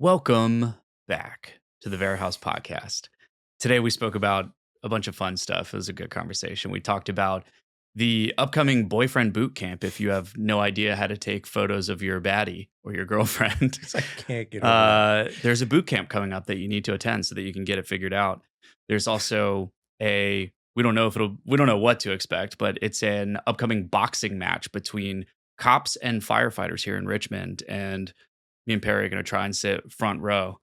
Welcome back to the Vera House podcast. Today we spoke about a bunch of fun stuff. It was a good conversation. We talked about the upcoming boyfriend boot camp if you have no idea how to take photos of your baddie or your girlfriend. 'Cause I can't get over that. There's a boot camp coming up that you need to attend so that you can get it figured out. There's also we don't know we don't know what to expect, but it's an upcoming boxing match between cops and firefighters here in Richmond. And me and Perri are going to try and sit front row.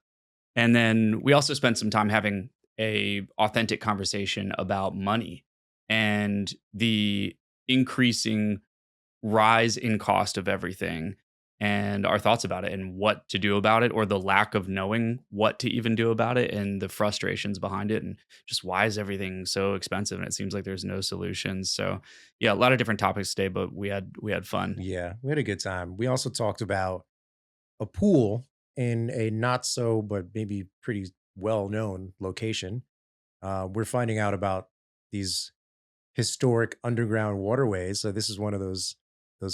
And then we also spent some time having a authentic conversation about money and the increasing rise in cost of everything and our thoughts about it and what to do about it, or the lack of knowing what to even do about it, and the frustrations behind it, and just why is everything so expensive and it seems like there's no solutions. So yeah, a lot of different topics today, but we had fun. Yeah, we had a good time. We also talked about a pool in a not so, but maybe pretty well known location. We're finding out about these historic underground waterways. So this is one of those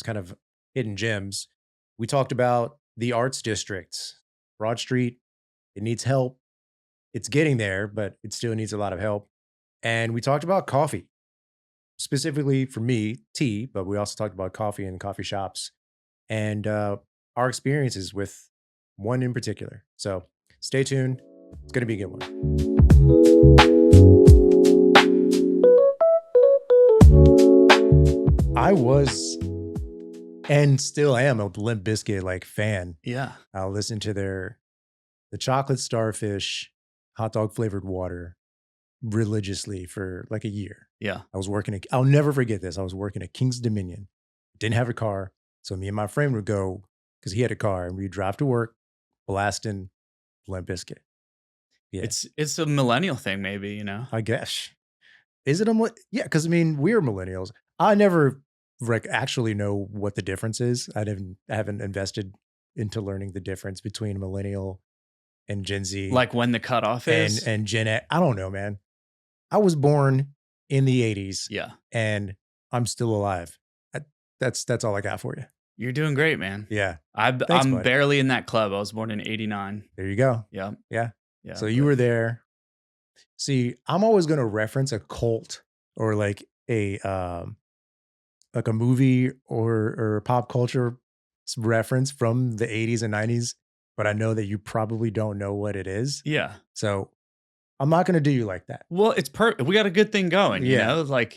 kind of hidden gems. We talked about the arts district, Broad Street. It needs help. It's getting there, but it still needs a lot of help. And we talked about coffee, specifically for me, tea, but we also talked about coffee and coffee shops and our experiences with one in particular. So stay tuned. It's going to be a good one. I was and still am a Limp Bizkit like fan. Yeah. I'll listen to the chocolate starfish hot dog flavored water religiously for like a year. Yeah. I'll never forget this. I was working at King's Dominion, didn't have a car. So me and my friend would go, because he had a car, and we'd drive to work blasting Limp Bizkit. Yeah. It's a millennial thing, maybe, I guess. Is it yeah, because I mean, we're millennials. I never actually know what the difference is. I haven't invested into learning the difference between millennial and Gen Z. Like when the cutoff is. And Gen X. I don't know, man. I was born in the 80s. Yeah. And I'm still alive. That's all I got for you. You're doing great, man. Yeah. I'm buddy. barely in that club. I was born in 89. There you go. Yeah. Yeah. So you were there. See, I'm always going to reference a cult or like a movie or pop culture reference from the 80s and 90s, but I know that you probably don't know what it is. Yeah. So I'm not going to do you like that. Well, it's we got a good thing going, you know, like,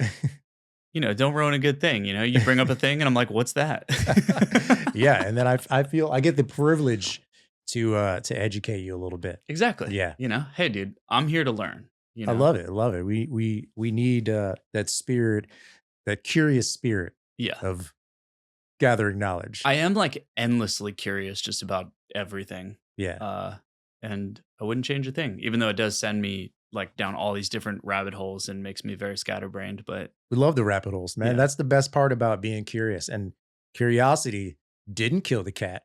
don't ruin a good thing. You bring up a thing and I'm like, what's that? Yeah. And then I feel I get the privilege to educate you a little bit. Exactly. Yeah. Hey dude, I'm here to learn. I love it. I love it. We need that spirit, that curious spirit of gathering knowledge. I am like endlessly curious just about everything. Yeah. And I wouldn't change a thing, even though it does send me like down all these different rabbit holes and makes me very scatterbrained. But we love the rabbit holes, man. Yeah. That's the best part about being curious. And curiosity didn't kill the cat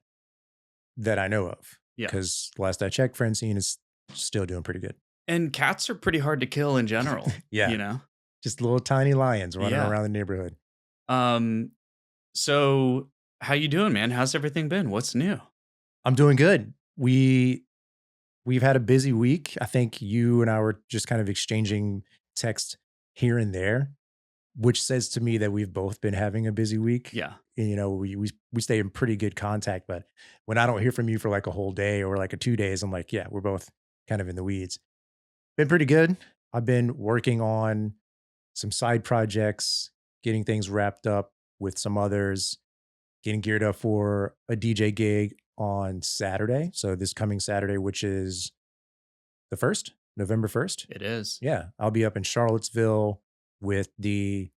that I know of. Yeah. Because last I checked, Francine is still doing pretty good. And cats are pretty hard to kill in general. Yeah. Just little tiny lions running around the neighborhood. So how you doing, man? How's everything been? What's new? I'm doing good. We've had a busy week. I think you and I were just kind of exchanging text here and there, which says to me that we've both been having a busy week. Yeah. And, we stay in pretty good contact, but when I don't hear from you for like a whole day or like 2 days, I'm like, yeah, we're both kind of in the weeds. Been pretty good. I've been working on some side projects, getting things wrapped up with some others, getting geared up for a DJ gig on Saturday. So this coming Saturday, which is the 1st, November 1st. It is. Yeah. I'll be up in Charlottesville with the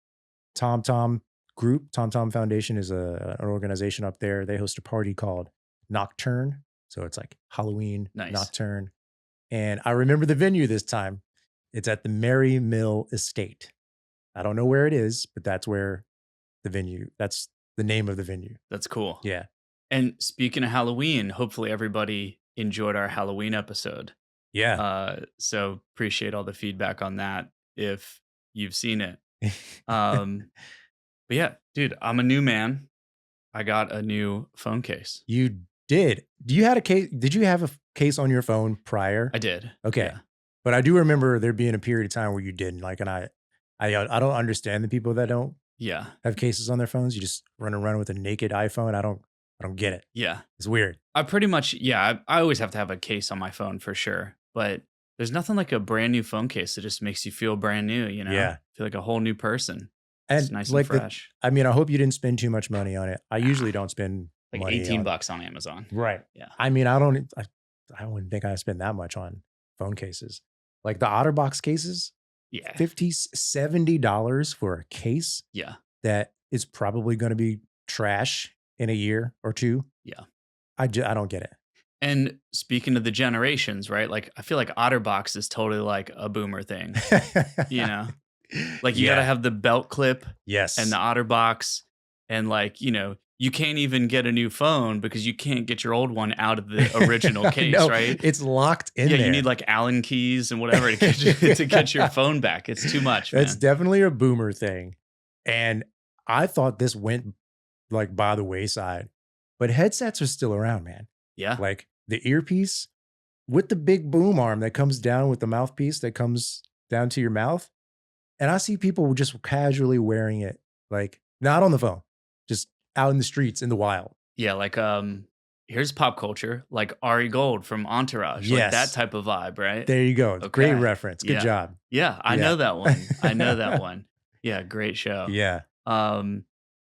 Tom Tom group. Tom Tom Foundation is an organization up there. They host a party called Nocturne. So it's like Halloween Nocturne. And I remember the venue this time. It's at the Merry Mill Estate. I don't know where it is, but that's where that's the name of the venue. That's cool. Yeah. And speaking of Halloween, hopefully everybody enjoyed our Halloween episode. Yeah. So appreciate all the feedback on that if you've seen it. But yeah, dude, I'm a new man. I got a new phone case. You did. Do you had a case? Did you have a case on your phone prior? I did. Okay. Yeah. But I do remember there being a period of time where you didn't. Like, and I don't understand the people that don't Yeah. have cases on their phones. You just run around with a naked iPhone. I don't get it. Yeah. It's weird. I pretty much, yeah, I always have to have a case on my phone for sure. But there's nothing like a brand new phone case that just makes you feel brand new, you know? Yeah. Feel like a whole new person. It's And nice and like fresh. I mean, I hope you didn't spend too much money on it. I Nah, usually don't spend like money 18 on bucks on Amazon. right. Yeah. I mean, I wouldn't think I spend that much on phone cases. Like the OtterBox cases, Yeah. $50, $70 for a case Yeah. that is probably going to be trash in a year or two. Yeah. I don't get it. And speaking of the generations, right? Like I feel like OtterBox is totally like a boomer thing, you know? Like you got to Yeah. have the belt clip and Yes. the OtterBox, and like, you know, you can't even get a new phone because you can't get your old one out of the original case, No, right? it's locked in Yeah, there. you need like Allen keys and whatever to get your phone back. It's too much, That's man. definitely a boomer thing. And I thought this went like by the wayside, but headsets are still around, man. Yeah. Like the earpiece with the big boom arm that comes down with the mouthpiece that comes down to your mouth. And I see people just casually wearing it, like not on the phone, just out in the streets in the wild. Yeah, like here's pop culture, like Ari Gold from Entourage, like that Yes. type of vibe, right? There you go. Great Okay. reference. Good Yeah. job. Yeah, I Yeah. know that one. I know that one. Yeah, great show. Yeah.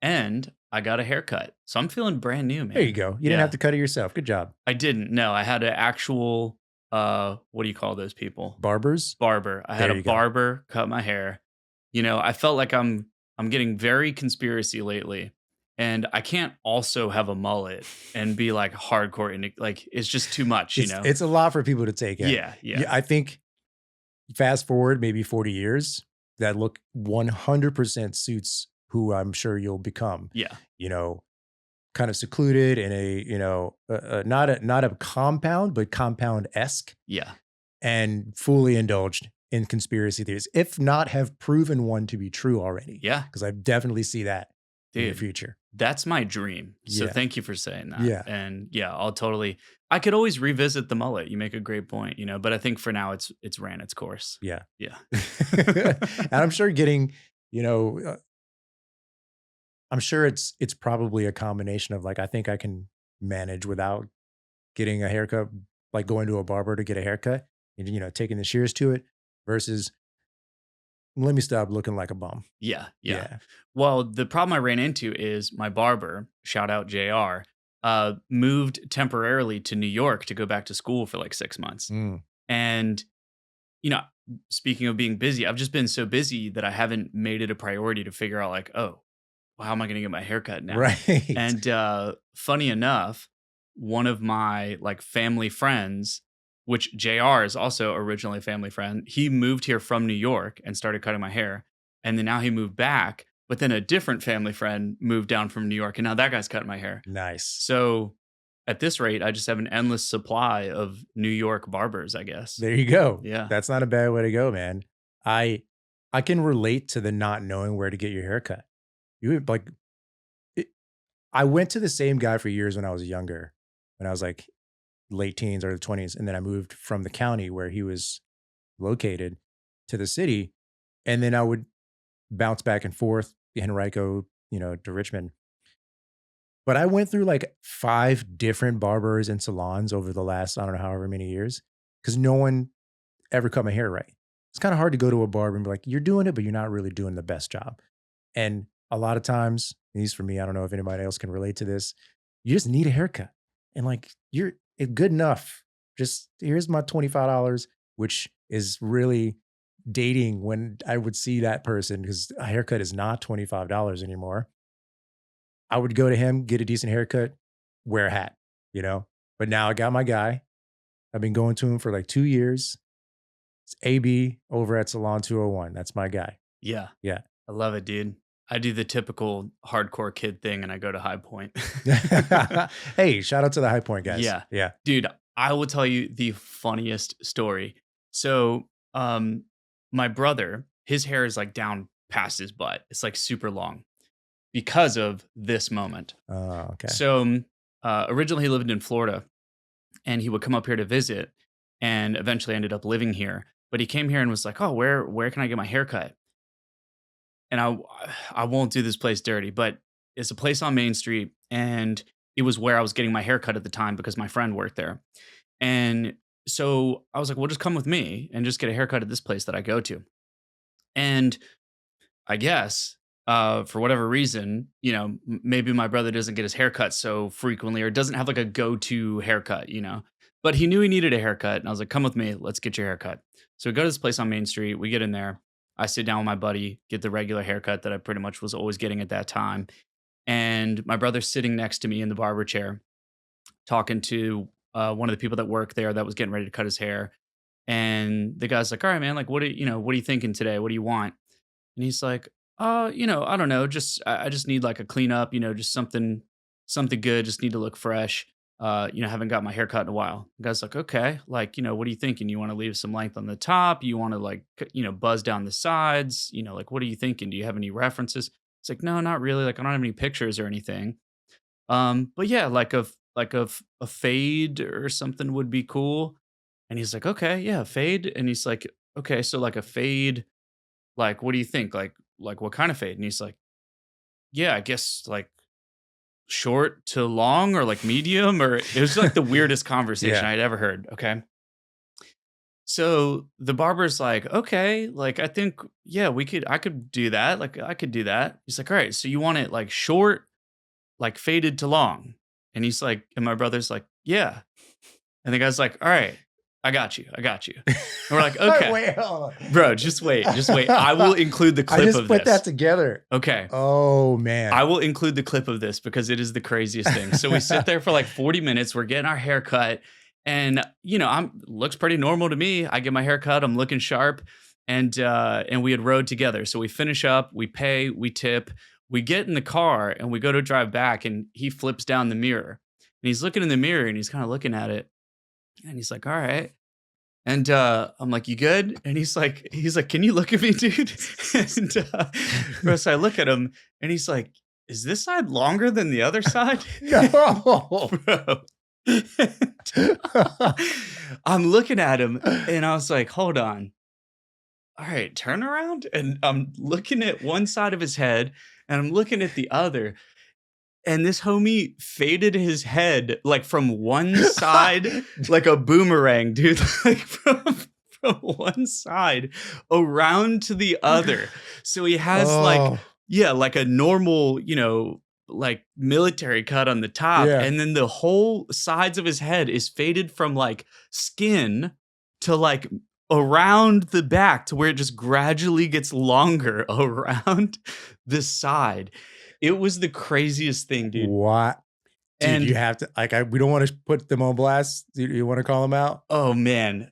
And I got a haircut. So I'm feeling brand new, man. There you go. You didn't have to cut it yourself. Good job. I didn't. No, I had an actual what do you call those people? Barbers. Barber. I had There a you go. barber cut my hair. You know, I felt like I'm getting very conspiracy lately. And I can't also have a mullet and be like hardcore in it. Like it's just too much, you know? It's a lot for people to take in. Yeah, yeah. I think fast forward maybe 40 years, that look 100% suits who I'm sure you'll become. Yeah. You know, kind of secluded in a, you know, not a compound, but compound-esque, Yeah. and fully indulged in conspiracy theories, if not have proven one to be true already. Yeah. Because I definitely see that in the Dude, future. that's my dream. So Yeah. thank you for saying that. Yeah. And yeah, I could always revisit the mullet. You make a great point, you know, but I think for now it's ran its course. Yeah. Yeah. And I'm sure getting, you know, I'm sure it's probably a combination of like, I think I can manage without getting a haircut, like going to a barber to get a haircut and, you know, taking the shears to it versus let me stop looking like a bum. Yeah. Yeah. Yeah. Well, the problem I ran into is my barber, shout out JR, moved temporarily to New York to go back to school for like 6 months. Mm. And, you know, speaking of being busy, I've just been so busy that I haven't made it a priority to figure out like, oh, well, how am I going to get my haircut now? Right. And funny enough, one of my like family friends, which JR is also originally a family friend, he moved here from New York and started cutting my hair. And then now he moved back, but then a different family friend moved down from New York and now that guy's cutting my hair. Nice. So at this rate, I just have an endless supply of New York barbers, I guess. There you go. Yeah. That's not a bad way to go, man. I can relate to the not knowing where to get your haircut. You like I went to the same guy for years when I was younger, when I was like late teens, early 20s. And then I moved from the county where he was located to the city. And then I would bounce back and forth, Henrico, you know, to Richmond. But I went through like 5 different barbers and salons over the last, I don't know, however many years, because no one ever cut my hair right. It's kind of hard to go to a barber and be like, you're doing it, but you're not really doing the best job. And a lot of times, at least for me, I don't know if anybody else can relate to this, you just need a haircut. And like, you're good enough. Just here's my $25, which is really dating when I would see that person because a haircut is not $25 anymore. I would go to him, get a decent haircut, wear a hat, you know? But now I got my guy. I've been going to him for like 2 years. It's AB over at Salon 201. That's my guy. Yeah. Yeah. I love it, dude. I do the typical hardcore kid thing and I go to High Point. Hey, shout out to the High Point guys. Yeah. Yeah. Dude, I will tell you the funniest story. So, my brother, his hair is like down past his butt. It's like super long because of this moment. Oh, okay. So originally he lived in Florida, and he would come up here to visit, and eventually ended up living here. But he came here and was like, "Oh, where can I get my hair cut?" And I won't do this place dirty, but it's a place on Main Street, and it was where I was getting my hair cut at the time because my friend worked there. And so I was like, "Well, just come with me and just get a haircut at this place that I go to." And I guess, for whatever reason, maybe my brother doesn't get his haircut so frequently or doesn't have like a go-to haircut. But he knew he needed a haircut. And I was like, come with me, let's get your haircut. So we go to this place on Main Street. We get in there. I sit down with my buddy, get the regular haircut that I pretty much was always getting at that time. And my brother's sitting next to me in the barber chair, talking to one of the people that work there that was getting ready to cut his hair. And the guy's like, all right, man, like, what are you thinking today? What do you want? And he's like, I don't know, just I just need like a cleanup, just something good, just need to look fresh. Haven't got my hair cut in a while. The guy's like, okay, like, what are you thinking? You want to leave some length on the top? You want to like, buzz down the sides? Like, what are you thinking? Do you have any references? It's like, no, not really. Like, I don't have any pictures or anything. But yeah, like a fade or something would be cool. And he's like, okay, yeah, fade. And he's like, okay, so like a fade, like, what do you think? Like what kind of fade? And he's like, yeah, I guess like short to long or like medium, or it was like the weirdest conversation Yeah. I'd ever heard. Okay. So the barber's like, okay, like I think, yeah, I could do that. Like I could do that. He's like, all right, so you want it like short, like faded to long. And he's like, and my brother's like, yeah. And the guy's like, all right, I got you. I got you. And we're like, okay. Wait, hold on. Bro, just wait. Just wait. I will include the I clip just of put this. that together. Okay. Oh man. I will include the clip of this because it is the craziest thing. So we sit there for like 40 minutes. We're getting our hair cut. And, I'm looks pretty normal to me. I get my hair cut. I'm looking sharp. And we had rode together. So we finish up, we pay, we tip, we get in the car and we go to drive back, and he flips down the mirror. And he's looking in the mirror and he's kind of looking at it. And he's like, all right. And I'm like, you good? And he's like, can you look at me, dude? And so I look at him and he's like, is this side longer than the other side? No. Bro. I'm looking at him and I was like, hold on. All right, turn around. And I'm looking at one side of his head and I'm looking at the other. And this homie faded his head like from one side, like a boomerang, dude, like from one side around to the other. So he has like a normal, like military cut on the top. Yeah. And then the whole sides of his head is faded from like skin to like around the back to where it just gradually gets longer around the side. It was the craziest thing, dude. What? Dude, And you have to we don't want to put them on blast. You want to call them out? oh man.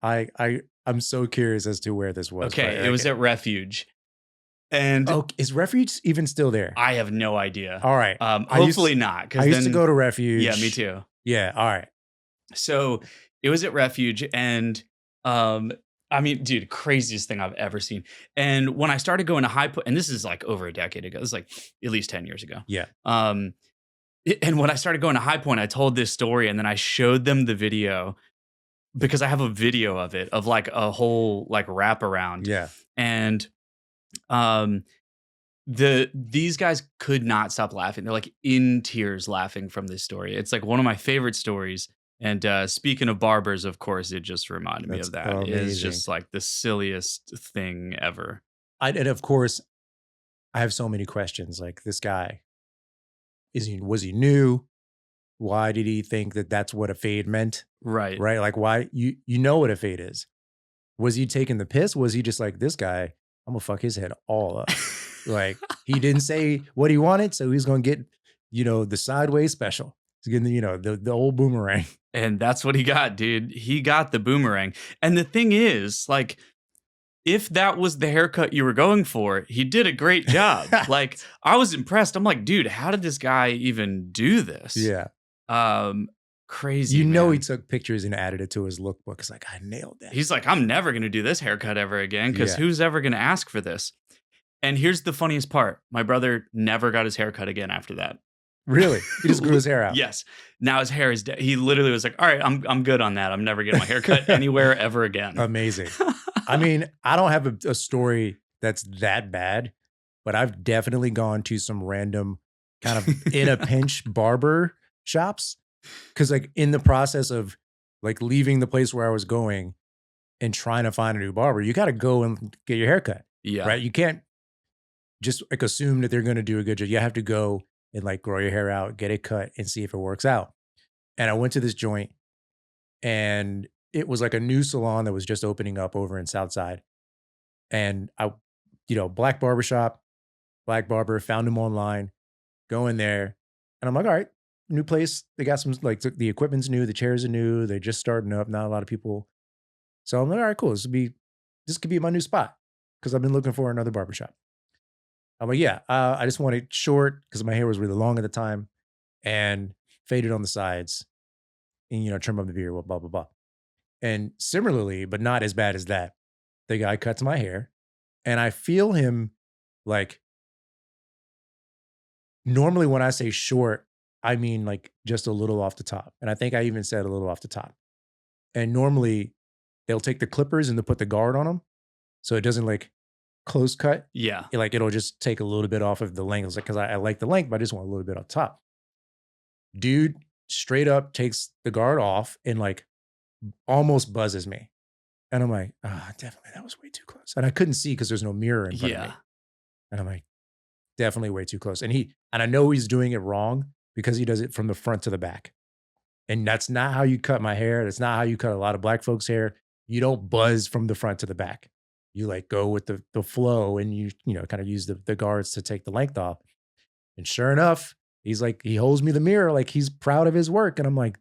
I'm so curious as to where this was. Okay, it was at Refuge. And Oh, is Refuge even still there? I have no idea. All right. Hopefully not. I used to go to Refuge. Yeah, me too. Yeah. All right. So it was at Refuge, and I mean, dude, craziest thing I've ever seen. And when I started going to High Point, and this is like over a decade ago, this is like at least 10 years ago. Yeah. And when I started going to High Point, I told this story, and then I showed them the video because I have a video of it, of like a whole like wraparound. Yeah. And these guys could not stop laughing. They're like in tears laughing from this story. It's like one of my favorite stories. And speaking of barbers, of course, it just reminded me That's of that. amazing. It's just like the silliest thing ever. And of course, I have so many questions. Like, this guy, was he new? Why did he think that that's what a fade meant? Right. Right? Like, why you know what a fade is? Was he taking the piss? Was he just like, this guy, I'm gonna fuck his head all up? Like, he didn't say what he wanted, so he's gonna get, the sideways special. He's getting, the old boomerang. And that's what he got, dude. He got the boomerang. And the thing is, like, if that was the haircut you were going for, he did a great job. Like, I was impressed. I'm like, dude, how did this guy even do this? Yeah. Crazy. He man. took pictures and added it to his lookbook. It's like, I nailed that. He's like, I'm never going to do this haircut ever again, because Yeah. who's ever going to ask for this? And here's the funniest part. My brother never got his haircut again after that. Really? He just grew his hair out. Yes. Now his hair is dead. He literally was like, all right, I'm good on that. I'm never getting my hair cut anywhere ever again. Amazing. I mean, I don't have a story that's that bad, but I've definitely gone to some random kind of in a pinch barber shops. Cause like in the process of like leaving the place where I was going and trying to find a new barber, you got to go and get your hair cut. Yeah. Right. You can't just like assume that they're going to do a good job. You have to go and like grow your hair out, get it cut and see if it works out. And I went to this joint and it was like a new salon that was just opening up over in Southside. And I, black barbershop, black barber, found him online, go in there. And I'm like, all right, new place. They got some, like the equipment's new, the chairs are new. They're just starting up. Not a lot of people. So I'm like, all right, cool. This could be my new spot because I've been looking for another barbershop. I'm like, yeah, I just want it short because my hair was really long at the time and faded on the sides and, trim up the beard, blah, blah, blah. And similarly, but not as bad as that, the guy cuts my hair and I feel him like, normally when I say short, I mean like just a little off the top. And I think I even said a little off the top. And normally they'll take the clippers and they'll put the guard on them. So it doesn't like close cut. Yeah. It'll just take a little bit off of the length. It's like, cause I like the length, but I just want a little bit up top. Dude straight up takes the guard off and like almost buzzes me. And I'm like, definitely that was way too close. And I couldn't see because there's no mirror in front of me. And I'm like, definitely way too close. And I know he's doing it wrong because he does it from the front to the back. And that's not how you cut my hair. That's not how you cut a lot of black folks' hair. You don't buzz from the front to the back. You like go with the flow and you kind of use the guards to take the length off. And sure enough, he's like, he holds me the mirror like he's proud of his work. And I'm like,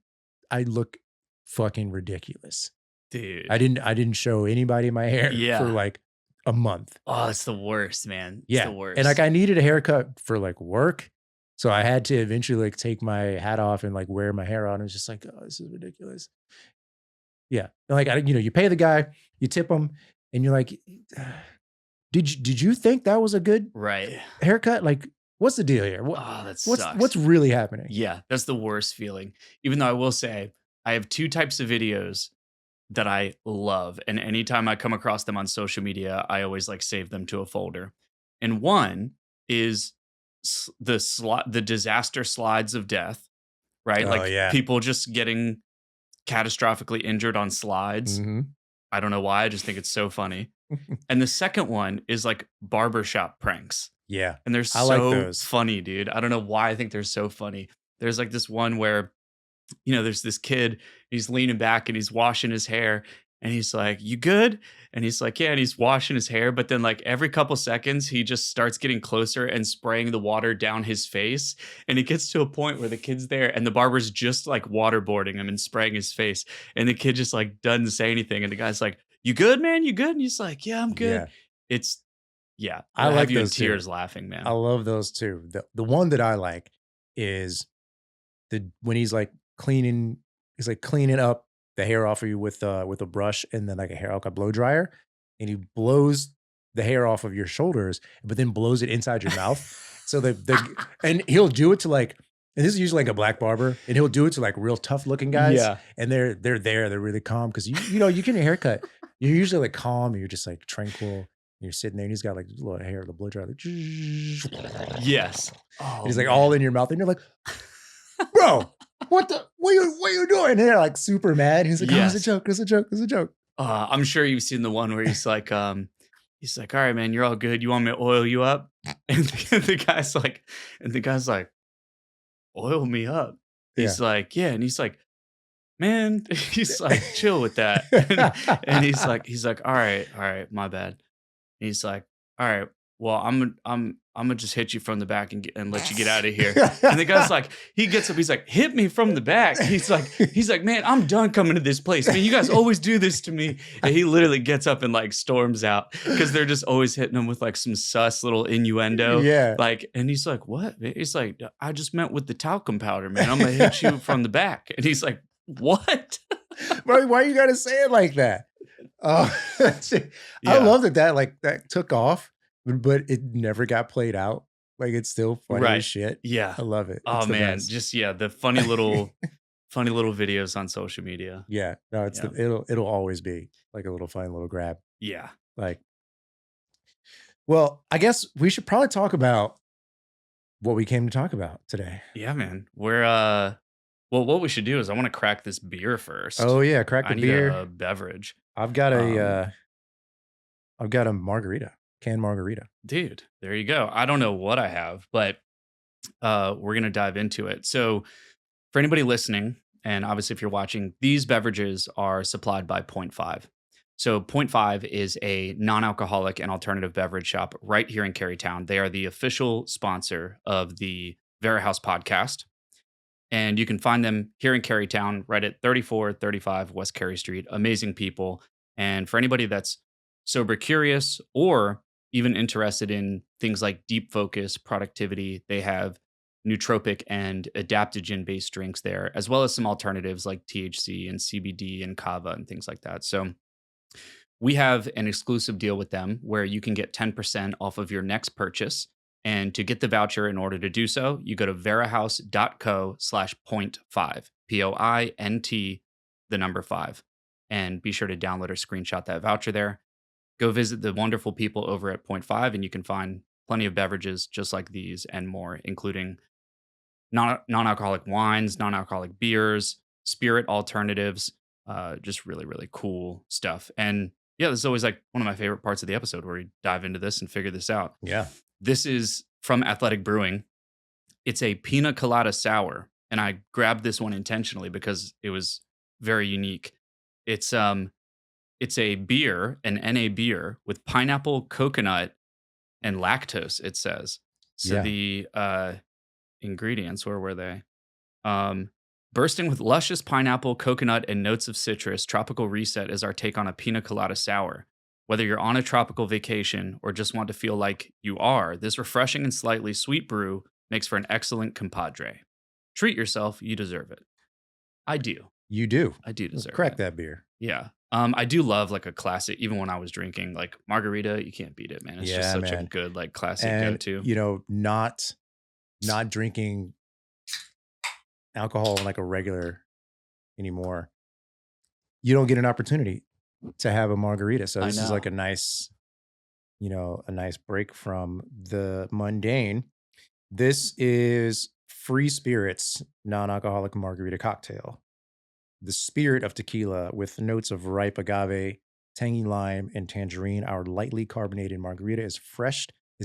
I look fucking ridiculous. Dude. I didn't show anybody my hair for like a month. Oh, it's the worst, man. It's the worst. And like I needed a haircut for like work. So I had to eventually like take my hat off and like wear my hair out. And it was just like, oh, this is ridiculous. Yeah. And like, you pay the guy, you tip him and you're like, did you think that was a good haircut? Like, what's the deal here? What's really happening? Yeah. That's the worst feeling. Even though I will say I have two types of videos that I love. And anytime I come across them on social media, I always like save them to a folder. And one is the disaster slides of death, right? Like people just getting catastrophically injured on slides. Mm-hmm. I don't know why. I just think it's so funny. And the second one is like barbershop pranks. Yeah. And they're so funny, dude. I don't know why I think they're so funny. There's like this one where, there's this kid, he's leaning back and he's washing his hair and he's like, you good? And he's like, yeah. And he's washing his hair. But then like every couple seconds, he just starts getting closer and spraying the water down his face. And it gets to a point where the kid's there and the barber's just like waterboarding him and spraying his face. And the kid just like doesn't say anything. And the guy's like, you good, man? You good? And he's like, yeah, I'm good. I like you in tears laughing, man. I love those too. The one that I like is when he's like cleaning up the hair off of you with a brush and then like a blow dryer, and he blows the hair off of your shoulders, but then blows it inside your mouth. So and he'll do it to like, and this is usually like a black barber, and he'll do it to like real tough looking guys. Yeah. And they're really calm because you get your haircut. You're usually like calm, and you're just like tranquil. You're sitting there and he's got like a little hair, the blow dryer, like yes. Oh, he's like all in your mouth, and you're like, bro, what are you doing? And they're like super mad. He's like, it's a joke, it's a joke, it's a joke. I'm sure you've seen the one where he's like, all right, man, you're all good. You want me to oil you up? And the guy's like, oil me up. He's like, yeah. And he's like, man, he's like, chill with that. And he's like, all right, my bad. And he's like, all right, well, I'm gonna just hit you from the back and let you get out of here. And the guy's like, he gets up, he's like, hit me from the back. He's like, man, I'm done coming to this place. Man, you guys always do this to me. And he literally gets up and like storms out because they're just always hitting him with like some sus little innuendo. Yeah. Like, and he's like, what? He's like, I just meant with the talcum powder, man. I'm gonna hit you from the back. And he's like, what? Why you gotta say it like that? I love that like that took off, but it never got played out. Like, it's still funny as Right. shit. Yeah. I love it. Oh It's the man, best. just yeah, the funny little videos on social media. Yeah. No, Yeah. it'll always be like a little fun little grab. Yeah. Like, well, I guess we should probably talk about what we came to talk about today. Yeah, man. We're well, what we should do is I want to crack this beer Oh first. yeah, crack I the need beer. a beverage. I've got a Um, I've got a margarita, canned margarita. dude, there you go. I don't know what I have, but we're gonna dive into it. So for anybody listening, and obviously if you're watching, these beverages are supplied by Point Five. So Point Five is a non-alcoholic and alternative beverage shop right here in Carytown. They are the official sponsor of the Vera House podcast. And you can find them here in Carytown, right at 3435 West Cary Street. Amazing people. And for anybody that's sober curious or even interested in things like deep focus, productivity, they have nootropic and adaptogen based drinks there, as well as some alternatives like THC and CBD and kava and things like that. So we have an exclusive deal with them where you can get 10% off of your next purchase. And to get the voucher in order to do so, you go to verahouse.co/point5, POINT, the number five. And be sure to download or screenshot that voucher there. Go visit the wonderful people over at Point Five, and you can find plenty of beverages just like these and more, including non-alcoholic wines, non-alcoholic beers, spirit alternatives, just really, really cool stuff. And yeah, this is always like one of my favorite parts of the episode where we dive into this and figure this out. Yeah. This is from Athletic Brewing. It's a pina colada sour, and I grabbed this one intentionally because it was very unique. It's it's a beer, an NA beer with pineapple, coconut, and lactose. It says so. Yeah. The ingredients, where were they? Um, Bursting with luscious pineapple, coconut, and notes of citrus, Tropical Reset is our take on a pina colada sour. Whether you're on a tropical vacation or just want to feel like you are, this refreshing and slightly sweet brew makes for an excellent compadre. Treat yourself, you deserve it. I do. You do. I do deserve Crack it. that beer. Yeah. I do love like a classic, even when I was drinking like margarita, you can't beat it, man. It's just Yeah, such a man. good like classic And go-to. you know, not drinking alcohol like a regular anymore. You don't get an opportunity to have a margarita. So I this is like know. a nice, a nice break from the mundane. This is Free Spirits non-alcoholic margarita cocktail. The spirit of tequila with notes of ripe agave, tangy lime, and tangerine. Our lightly carbonated margarita is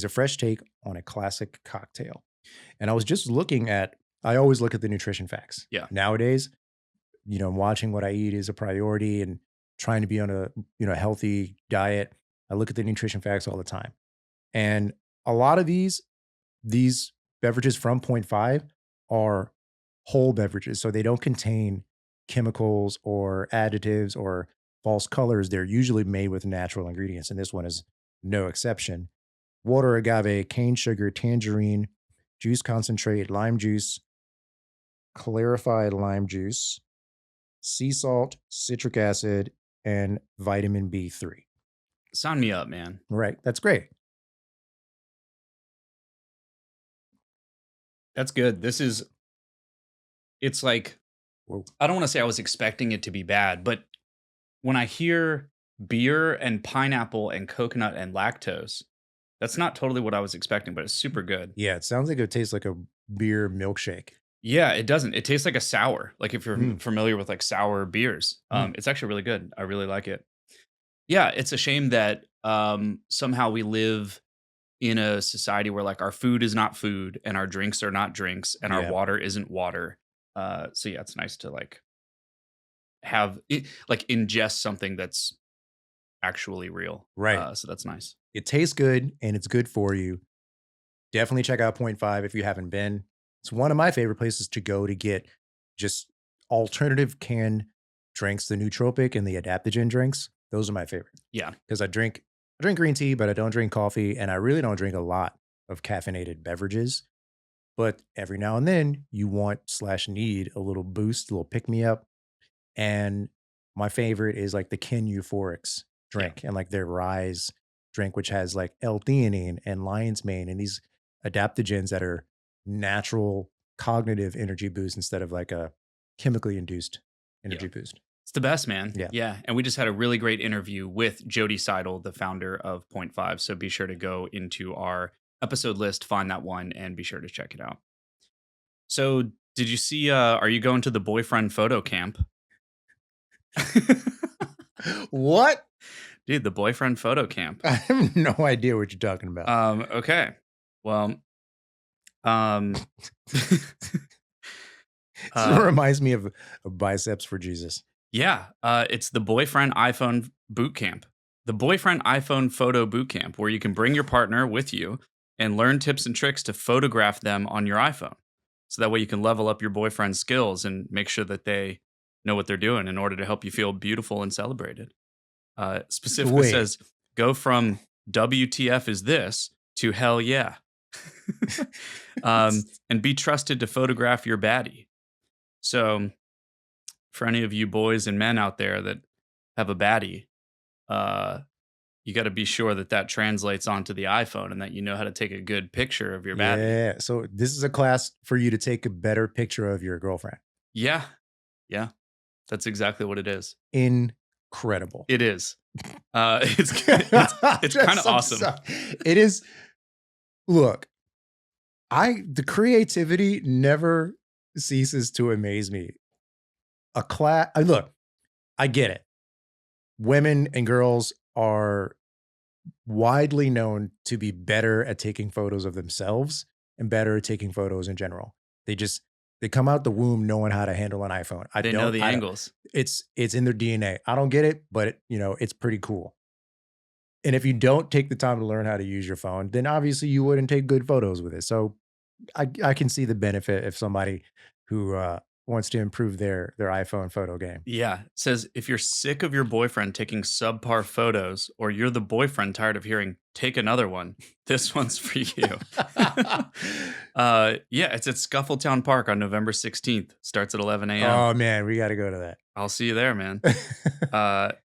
a fresh take on a classic cocktail. And I was just I always look at the nutrition facts. Yeah. Nowadays, watching what I eat is a priority and trying to be on a, healthy diet. I look at the nutrition facts all the time. And a lot of these beverages from Point Five are whole beverages. So they don't contain chemicals or additives or false colors. They're usually made with natural ingredients. And this one is no exception. Water, agave, cane sugar, tangerine, juice concentrate, lime juice, clarified lime juice, sea salt, citric acid, and vitamin B3. Sign me up, man. Right. That's great. That's good. It's like, Whoa. I don't want to say I was expecting it to be bad, but when I hear beer and pineapple and coconut and lactose, that's not totally what I was expecting, but it's super good. Yeah, it sounds like it tastes like a beer milkshake. Yeah, it doesn't. It tastes like a sour. Like if you're Mm. familiar with like sour beers, Mm. it's actually really good. I really like it. Yeah, it's a shame that somehow we live in a society where like our food is not food and our drinks are not drinks and our Yeah. water isn't water. So yeah, it's nice to like have it, like ingest something that's actually real. Right. So that's nice. It tastes good and it's good for you. Definitely check out Point Five if you haven't been. It's one of my favorite places to go to get just alternative canned drinks, the nootropic and the adaptogen drinks. Those are my favorite Yeah. because I drink green tea, but I don't drink coffee, and I really don't drink a lot of caffeinated beverages. But every now and then, you want/need a little boost, a little pick me up. And my favorite is like the Kin Euphorics Yeah. drink and like their Rise drink, which has like L-theanine and lion's mane and these adaptogens that are natural cognitive energy boost instead of like a chemically induced Yeah. energy boost. It's the best, man. Yeah. Yeah. And we just had a really great interview with Jody Seidel, the founder of Point Five. So be sure to go into our episode list, find that one, and be sure to check it out. So did you see are you going to the boyfriend photo camp? What? Dude, the boyfriend photo camp. I have no idea what you're talking about. Okay. Well, um It reminds me of biceps for Jesus. yeah, it's the boyfriend iPhone boot camp. The boyfriend iPhone photo boot camp where you can bring your partner with you and learn tips and tricks to photograph them on your iPhone. So that way you can level up your boyfriend's skills and make sure that they know what they're doing in order to help you feel beautiful and celebrated. Specifically Wait. says go from WTF is this to hell yeah. And be trusted to photograph your baddie. So for any of you boys and men out there that have a baddie, you got to be sure that that translates onto the iPhone and that you know how to take a good picture of your baddie. Yeah. So this is a class for you to take a better picture of your girlfriend. Yeah. Yeah. That's exactly what it is. Incredible. It is. It's kind of awesome. It is. Look, the creativity never ceases to amaze me. Look, I get it. Women and girls are widely known to be better at taking photos of themselves and better at taking photos in general. They come out the womb knowing how to handle an iPhone. They know the angles. It's in their DNA. I don't get it, but it's pretty cool. And if you don't take the time to learn how to use your phone, then obviously you wouldn't take good photos with it. So I can see the benefit if somebody who wants to improve their iPhone photo game. Yeah. It says if you're sick of your boyfriend taking subpar photos or you're the boyfriend tired of hearing take another one, this one's for you. Yeah, it's at Scuffletown Park on November 16th. Starts at 11 a.m. Oh man, we got to go to that. I'll see you there, man.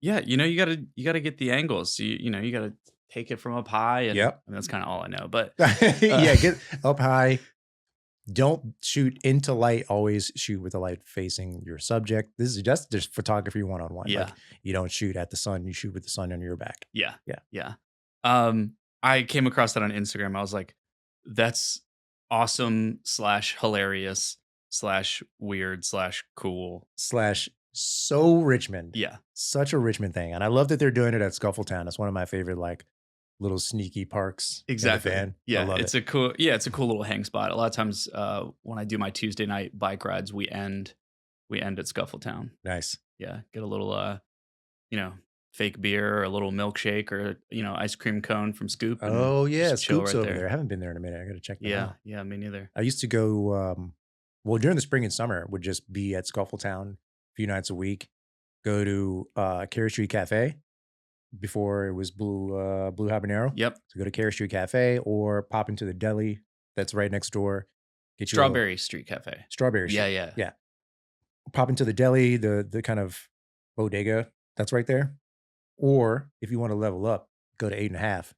Yeah, you gotta get the angles. So you gotta take it from up high. And Yep. I mean, that's kind of all I know. But yeah, get up high. Don't shoot into light. Always shoot with the light facing your subject. This is just photography one-on-one. Yeah. Like, you don't shoot at the sun. You shoot with the sun on your back. Yeah. Yeah. Yeah. I came across that on Instagram. I was like, that's awesome / hilarious / weird / cool / so Richmond. Yeah. Such a Richmond thing. And I love that they're doing it at Scuffletown. It's one of my favorite like little sneaky parks. Exactly. Yeah. I love it's a cool little hang spot. A lot of times when I do my Tuesday night bike rides, we end at Scuffletown. Nice. Yeah. Get a little fake beer or a little milkshake or ice cream cone from Scoop. And Oh yeah, just chill Scoop's right over there. there. I haven't been there in a minute. I got to check that Yeah. out. Yeah. Me neither. I used to go, well, during the spring and summer, would just be at Scuffletown a few nights a week. Go to Carey Street Cafe before it was Blue Habanero. Yep. So go to Carey Street Cafe or pop into the deli that's right next door. Get you Strawberry Street Cafe. Strawberry Street. Yeah. Yeah. Pop into the deli, the kind of bodega that's right there. Or if you want to level up, go to 8.5.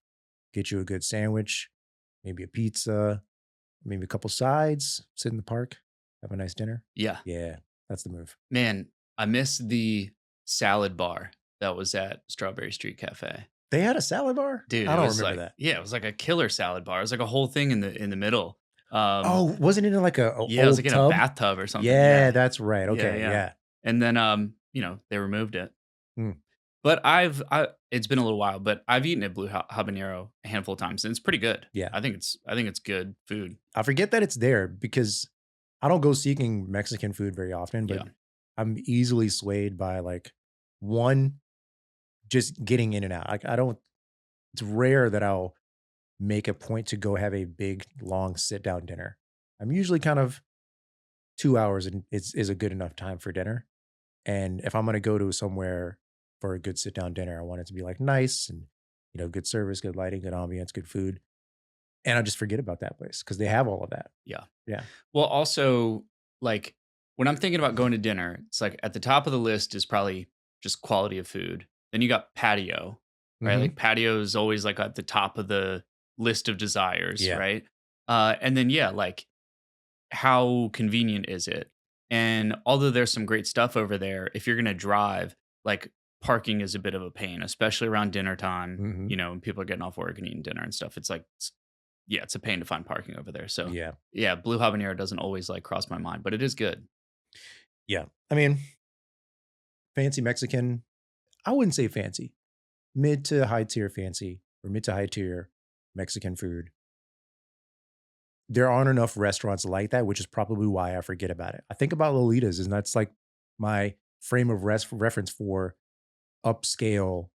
Get you a good sandwich, maybe a pizza, maybe a couple sides, sit in the park, have a nice dinner. Yeah. Yeah, that's the move. Man, I miss the salad bar that was at Strawberry Street Cafe. They had a salad bar? Dude, I don't remember like, that. Yeah, it was like a killer salad bar. It was like a whole thing in the middle. Oh, wasn't it in like a yeah, it was like tub? in a bathtub or something. Yeah, that's right. Okay, Yeah. yeah. And then they removed it. Hmm. But it's been a little while, but I've eaten at Blue Habanero a handful of times and it's pretty good. Yeah. I think it's good food. I forget that it's there because I don't go seeking Mexican food very often, but Yeah. I'm easily swayed by like one, just getting in and out. Like it's rare that I'll make a point to go have a big, long sit down dinner. I'm usually kind of 2 hours and is a good enough time for dinner. And if I'm going to go to somewhere for a good sit down dinner, I want it to be like nice and, good service, good lighting, good ambiance, good food. And I just forget about that place because they have all of that. Yeah. Yeah. Well, also, like, when I'm thinking about going to dinner, it's like at the top of the list is probably just quality of food. Then you got patio, right? Mhm. Like patio is always like at the top of the list of desires, Yeah. right? And then yeah, like how convenient is it? And although there's some great stuff over there, if you're gonna drive, like parking is a bit of a pain, especially around dinner time. Hmm. You know, when people are getting off work and eating dinner and stuff. It's like, yeah, it's a pain to find parking over there. So Yeah. yeah, Blue Habanero doesn't always like cross my mind, but it is good. Yeah. I mean, fancy Mexican, I wouldn't say fancy, mid to high tier fancy or mid to high tier Mexican food. There aren't enough restaurants like that, which is probably why I forget about it. I think about Lolita's, and that's like my frame of reference for upscale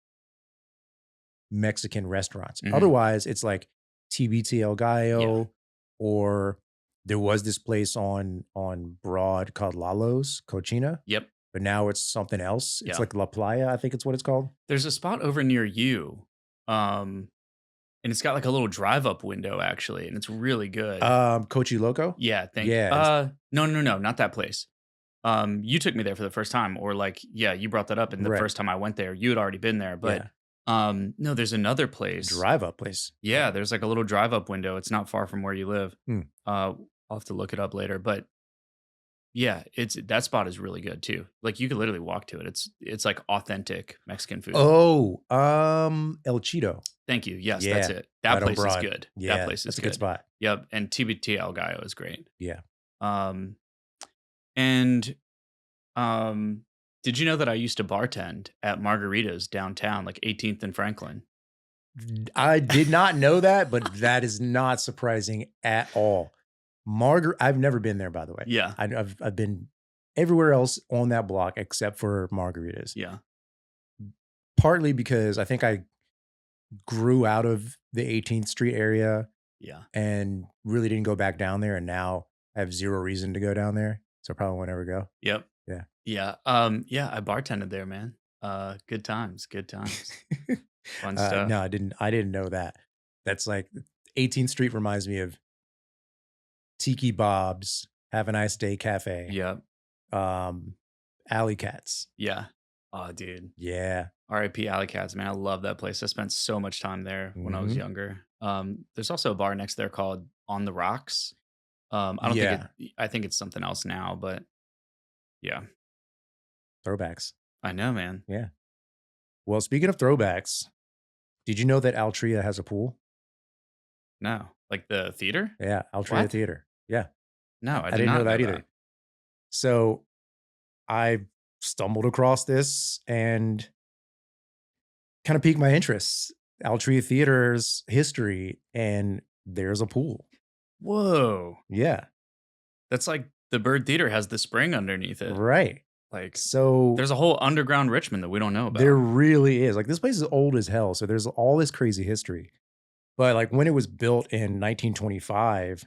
Mexican restaurants. Mhm. Otherwise, it's like TBT El Yeah. Gallo, or there was this place on Broad called Lalo's Cochina, Yep. but now it's something else. It's Yeah. like La Playa, I think it's what it's called. There's a spot over near you, um, and it's got like a little drive-up window actually, and it's really good. Cochi Loco? Yeah, thank you. Yeah, it's No, no, no, not that place. You took me there for the first time, or like, yeah, you brought that up, and the right. first time I went there, you had already been there. But Yeah. no, there's another place. Drive up place. Yeah, there's like a little drive-up window. It's not far from where you live. Hmm. I'll have to look it up later, but yeah, it's that spot is really good too. Like you could literally walk to it. It's like authentic Mexican food. Oh, El Cheeto. Thank you. Yes, that's Yeah, it. That right on place is Broad. good. That Yeah, place is that's a good good. spot. Yep, and TBT El Gallo is great. Yeah. Um, and did you know that I used to bartend at Margaritas downtown, like 18th and Franklin? I did not know that, but that is not surprising at all. I've never been there, by the way. Yeah, I've been everywhere else on that block except for Margaritas. yeah, Partly because I think I grew out of the 18th Street area yeah, and really didn't go back down there, and now I have zero reason to go down there, so I probably won't ever go. yep, Yeah. yeah. Yeah, I bartended there, man. Good times, good times, fun No, stuff. I didn't know that. That's like 18th Street reminds me of Tiki Bob's, Have a Nice Day Cafe, Yep, um, Alley Cats. yeah. Oh, dude. Yeah. R.I.P. Alley Cats, man. I love that place. I spent so much time there when I was Mhm. younger. There's also a bar next there called On the Rocks. I don't think Yeah. I think it's something else now, but yeah. Throwbacks. I know, man. Yeah. Well, speaking of throwbacks, did you know that Altria has a pool? No. Like the theater? Yeah, Altria What? Theater. Yeah. No, I I did didn't know not know that that. either. So I stumbled across this and kind of piqued my interest. Altria Theater's history, and there's a pool. Whoa. Yeah. That's like the Byrd Theatre has the spring underneath it. Right. Like So there's a whole underground Richmond that we don't know there about. really is. Like, this place is old as hell, so there's all this crazy history. But, like, when it was built in 1925,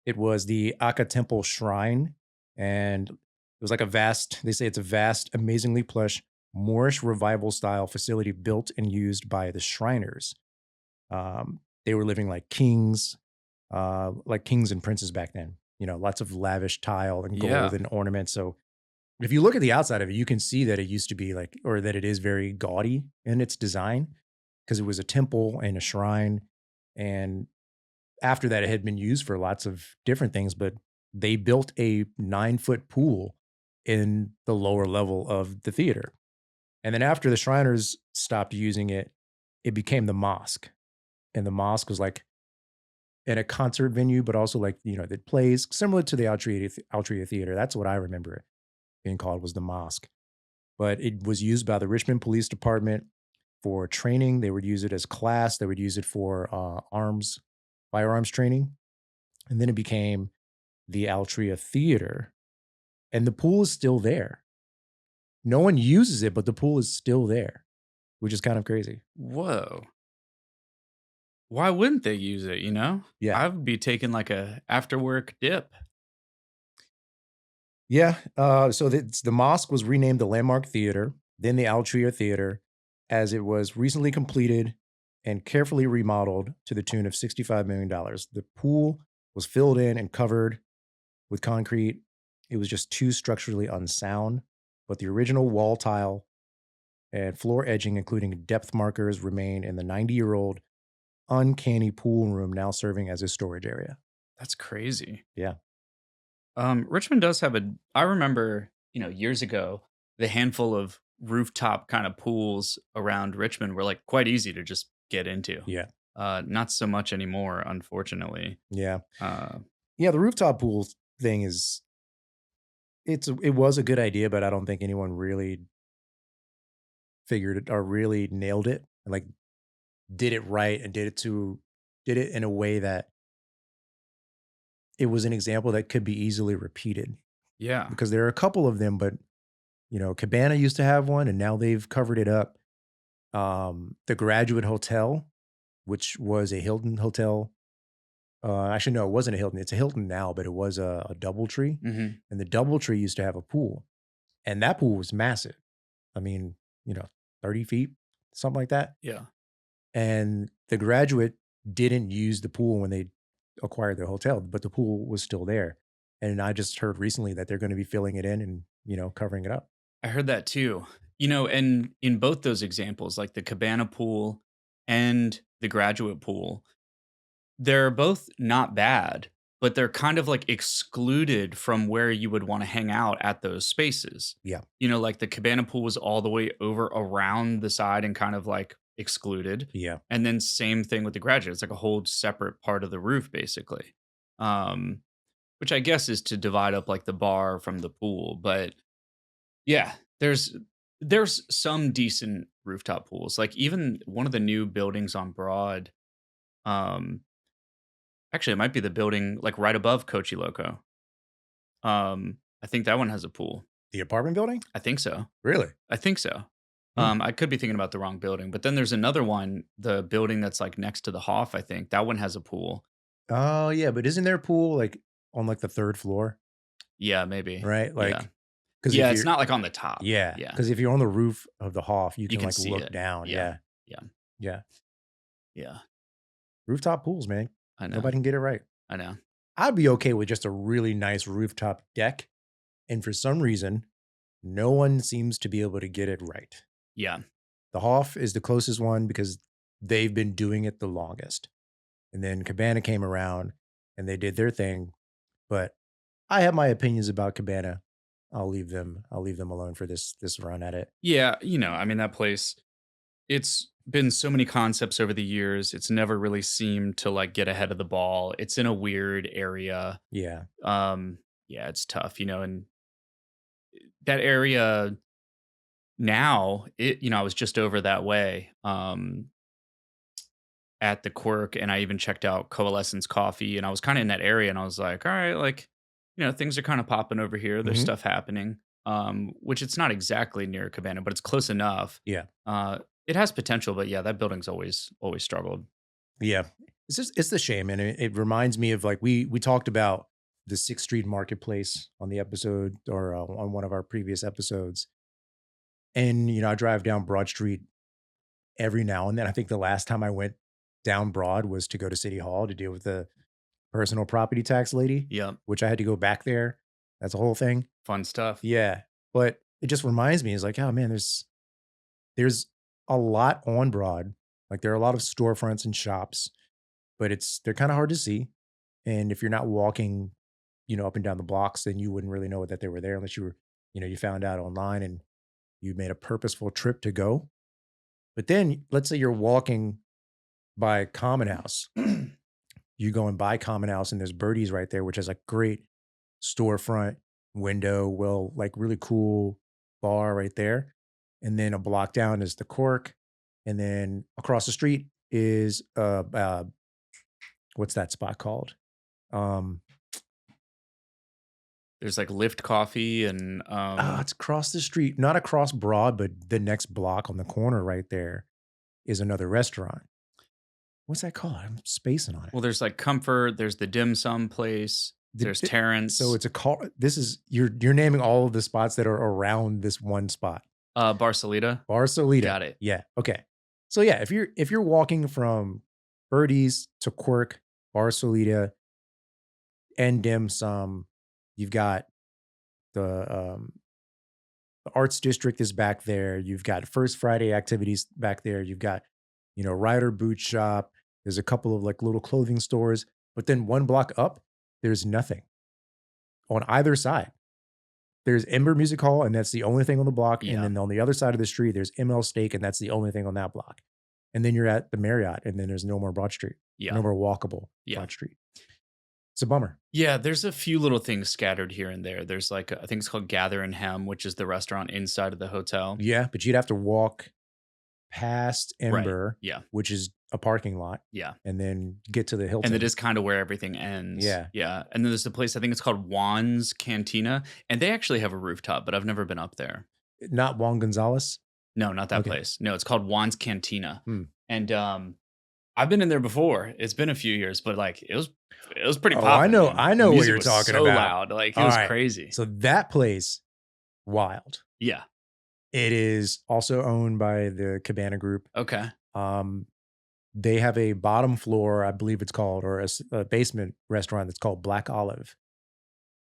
it was the Akka Temple Shrine, and it was like a vast they say it's a vast, amazingly plush Moorish revival style facility built and used by the Shriners. They were living like kings and princes back then, lots of lavish tile and Yeah. gold and ornaments. So if you look at the outside of it, you can see that it used to be like, or that it is very gaudy in its design because it was a temple and a shrine. And after that, it had been used for lots of different things, but they built a 9-foot pool in the lower level of the theater. And then after the Shriners stopped using it, it became the mosque. And the mosque was like in a concert venue, but also like, that plays similar to the Altria Theater. That's what I remember it being called, was the mosque. But it was used by the Richmond Police Department for training. They would use it as class. They would use it for firearms training. And then it became the Altria Theater. And the pool is still there. No one uses it, but the pool is still there, which is kind of crazy. Whoa. Why wouldn't they use it, you know? Yeah. I would be taking like a after work dip. Yeah. So the mosque was renamed the Landmark Theater, then the Altria Theater, as it was recently completed and carefully remodeled to the tune of $65 million. The pool was filled in and covered with concrete. It was just too structurally unsound, but the original wall tile and floor edging, including depth markers, remain in the 90-year-old uncanny pool room, now serving as a storage area. That's crazy. Yeah. Richmond does have I remember, years ago, the handful of rooftop kind of pools around Richmond were like quite easy to just get into. Yeah. Not so much anymore, unfortunately. Yeah. Uh, Yeah. The rooftop pool thing is, it was a good idea, but I don't think anyone really figured it or really nailed it and like did it right and did it in a way that it was an example that could be easily repeated yeah. because there are a couple of them, but Cabana used to have one and now they've covered it up. The Graduate Hotel, which was a Hilton hotel. Actually, no, it wasn't a Hilton. It's a Hilton now, but it was a DoubleTree, Hmm. and the DoubleTree used to have a pool, and that pool was massive. I mean, you know, 30 feet, something like that. Yeah. And the Graduate didn't use the pool when they acquired the hotel, but the pool was still there. And I just heard recently that they're going to be filling it in and covering it up. I heard that too. And in both those examples, like the cabana pool and the graduate pool, they're both not bad, but they're kind of like excluded from where you would want to hang out at those spaces. Yeah, Like the cabana pool was all the way over around the side and kind of like excluded. yeah, And then same thing with the graduate. It's like a whole separate part of the roof, basically. Um, which I guess is to divide up like the bar from the pool. But yeah, there's some decent rooftop pools. Like even one of the new buildings on Broad, um, actually, it might be the building, like, right above Coachy Loco. I think that one has a pool. the apartment building. I think so. Really? I think so. Hmm. I could be thinking about the wrong building, but then there's another one, the building that's, like, next to the Hoff, I think. That one has a pool. Oh yeah, but isn't there a pool like on like the third floor? Yeah, maybe. Right? Yeah. Like, because Yeah, if it's you're not, like, on the top. yeah, Yeah. because if you're on the roof of the Hoff, you You can can like see look it. down. Yeah. Yeah, Yeah. yeah. Yeah. Rooftop pools, man. I know. Nobody can get it right. I know. I'd be okay with just a really nice rooftop deck, and for some reason, no one seems to be able to get it right. Yeah. The Hoff is the closest one because they've been doing it the longest. And then Cabana came around and they did their thing. But I have my opinions about Cabana. I'll leave them alone for this run at it. Yeah, I mean, that place, it's been so many concepts over the years. It's never really seemed to like get ahead of the ball. It's in a weird area. Yeah. Yeah, it's tough, and that area now, I was just over that way at the Quirk and I even checked out Coalescence coffee and I was kind of in that area and I was like, all right, like, things are kind of popping over here. There's Hmm. stuff happening. Which it's not exactly near Cabana, but it's close enough. Yeah. It has potential, but yeah, that building's always struggled. Yeah. It's the shame. And it reminds me of like we talked about the Sixth Street Marketplace on the episode or on one of our previous episodes. And I drive down Broad Street every now and then. I think the last time I went down Broad was to go to City Hall to deal with the personal property tax lady, Yep. which I had to go back there. That's a whole thing. Fun stuff. Yeah. But it just reminds me, it's like, oh man, there's a lot on Broad. Like there are a lot of storefronts and shops, but they're kind of hard to see. And if you're not walking, up and down the blocks, then you wouldn't really know that they were there unless you found out online and you made a purposeful trip to go. But then let's say you're walking by Common House. You go and buy Common House and there's Birdie's right there, which has a great storefront window, well, like really cool bar right there. And then a block down is the Cork. And then across the street is what's that spot called? Um There's like Lift Coffee and it's across the street, not across Broad, but the next block on the corner right there is another restaurant. What's that called? I'm spacing on it. well, there's like Comfort, there's the dim sum place, there's Terrence. So it's a call. This is you're naming all of the spots that are around this one spot. Barcelita. Barcelita. Got it. Yeah. Okay. So yeah, if you're walking from Birdie's to Quirk, Barcelita, and Dim Sum, you've got the Arts District is back there. You've got First Friday activities back there. You've got Ryder Boot Shop. There's a couple of like little clothing stores, but then one block up there's nothing on either side. There's Ember Music Hall, and that's the only thing on the block, and Yeah. then on the other side of the street, there's ML Steak, and that's the only thing on that block. And then you're at the Marriott, and then there's no more Broad Street, Yeah. no more walkable Yeah. Broad Street. It's a bummer. Yeah, there's a few little things scattered here and there. There's like I think it's called Gather and Hem, which is the restaurant inside of the hotel. Yeah, but you'd have to walk past Right. Ember, Yeah. which is a parking lot, Yeah. and then get to the And that Hilton. is kind of where everything ends. Yeah. Yeah. And then there's a place, I think it's called Juan's Cantina, and they actually have a rooftop, but I've never been up there. Not Juan Gonzalez? No, not that Okay. place. No, it's called Juan's Cantina. Hmm. And I've been in there before. It's been a few years, but like it was pretty Oh, poppin', man. I The know what music you're was talking so about. loud. Like it All was right. crazy. So that place, wild. Yeah. It is also owned by the Cabana Group. Okay. They have a bottom floor, I believe it's called, or a basement restaurant that's called Black Olive.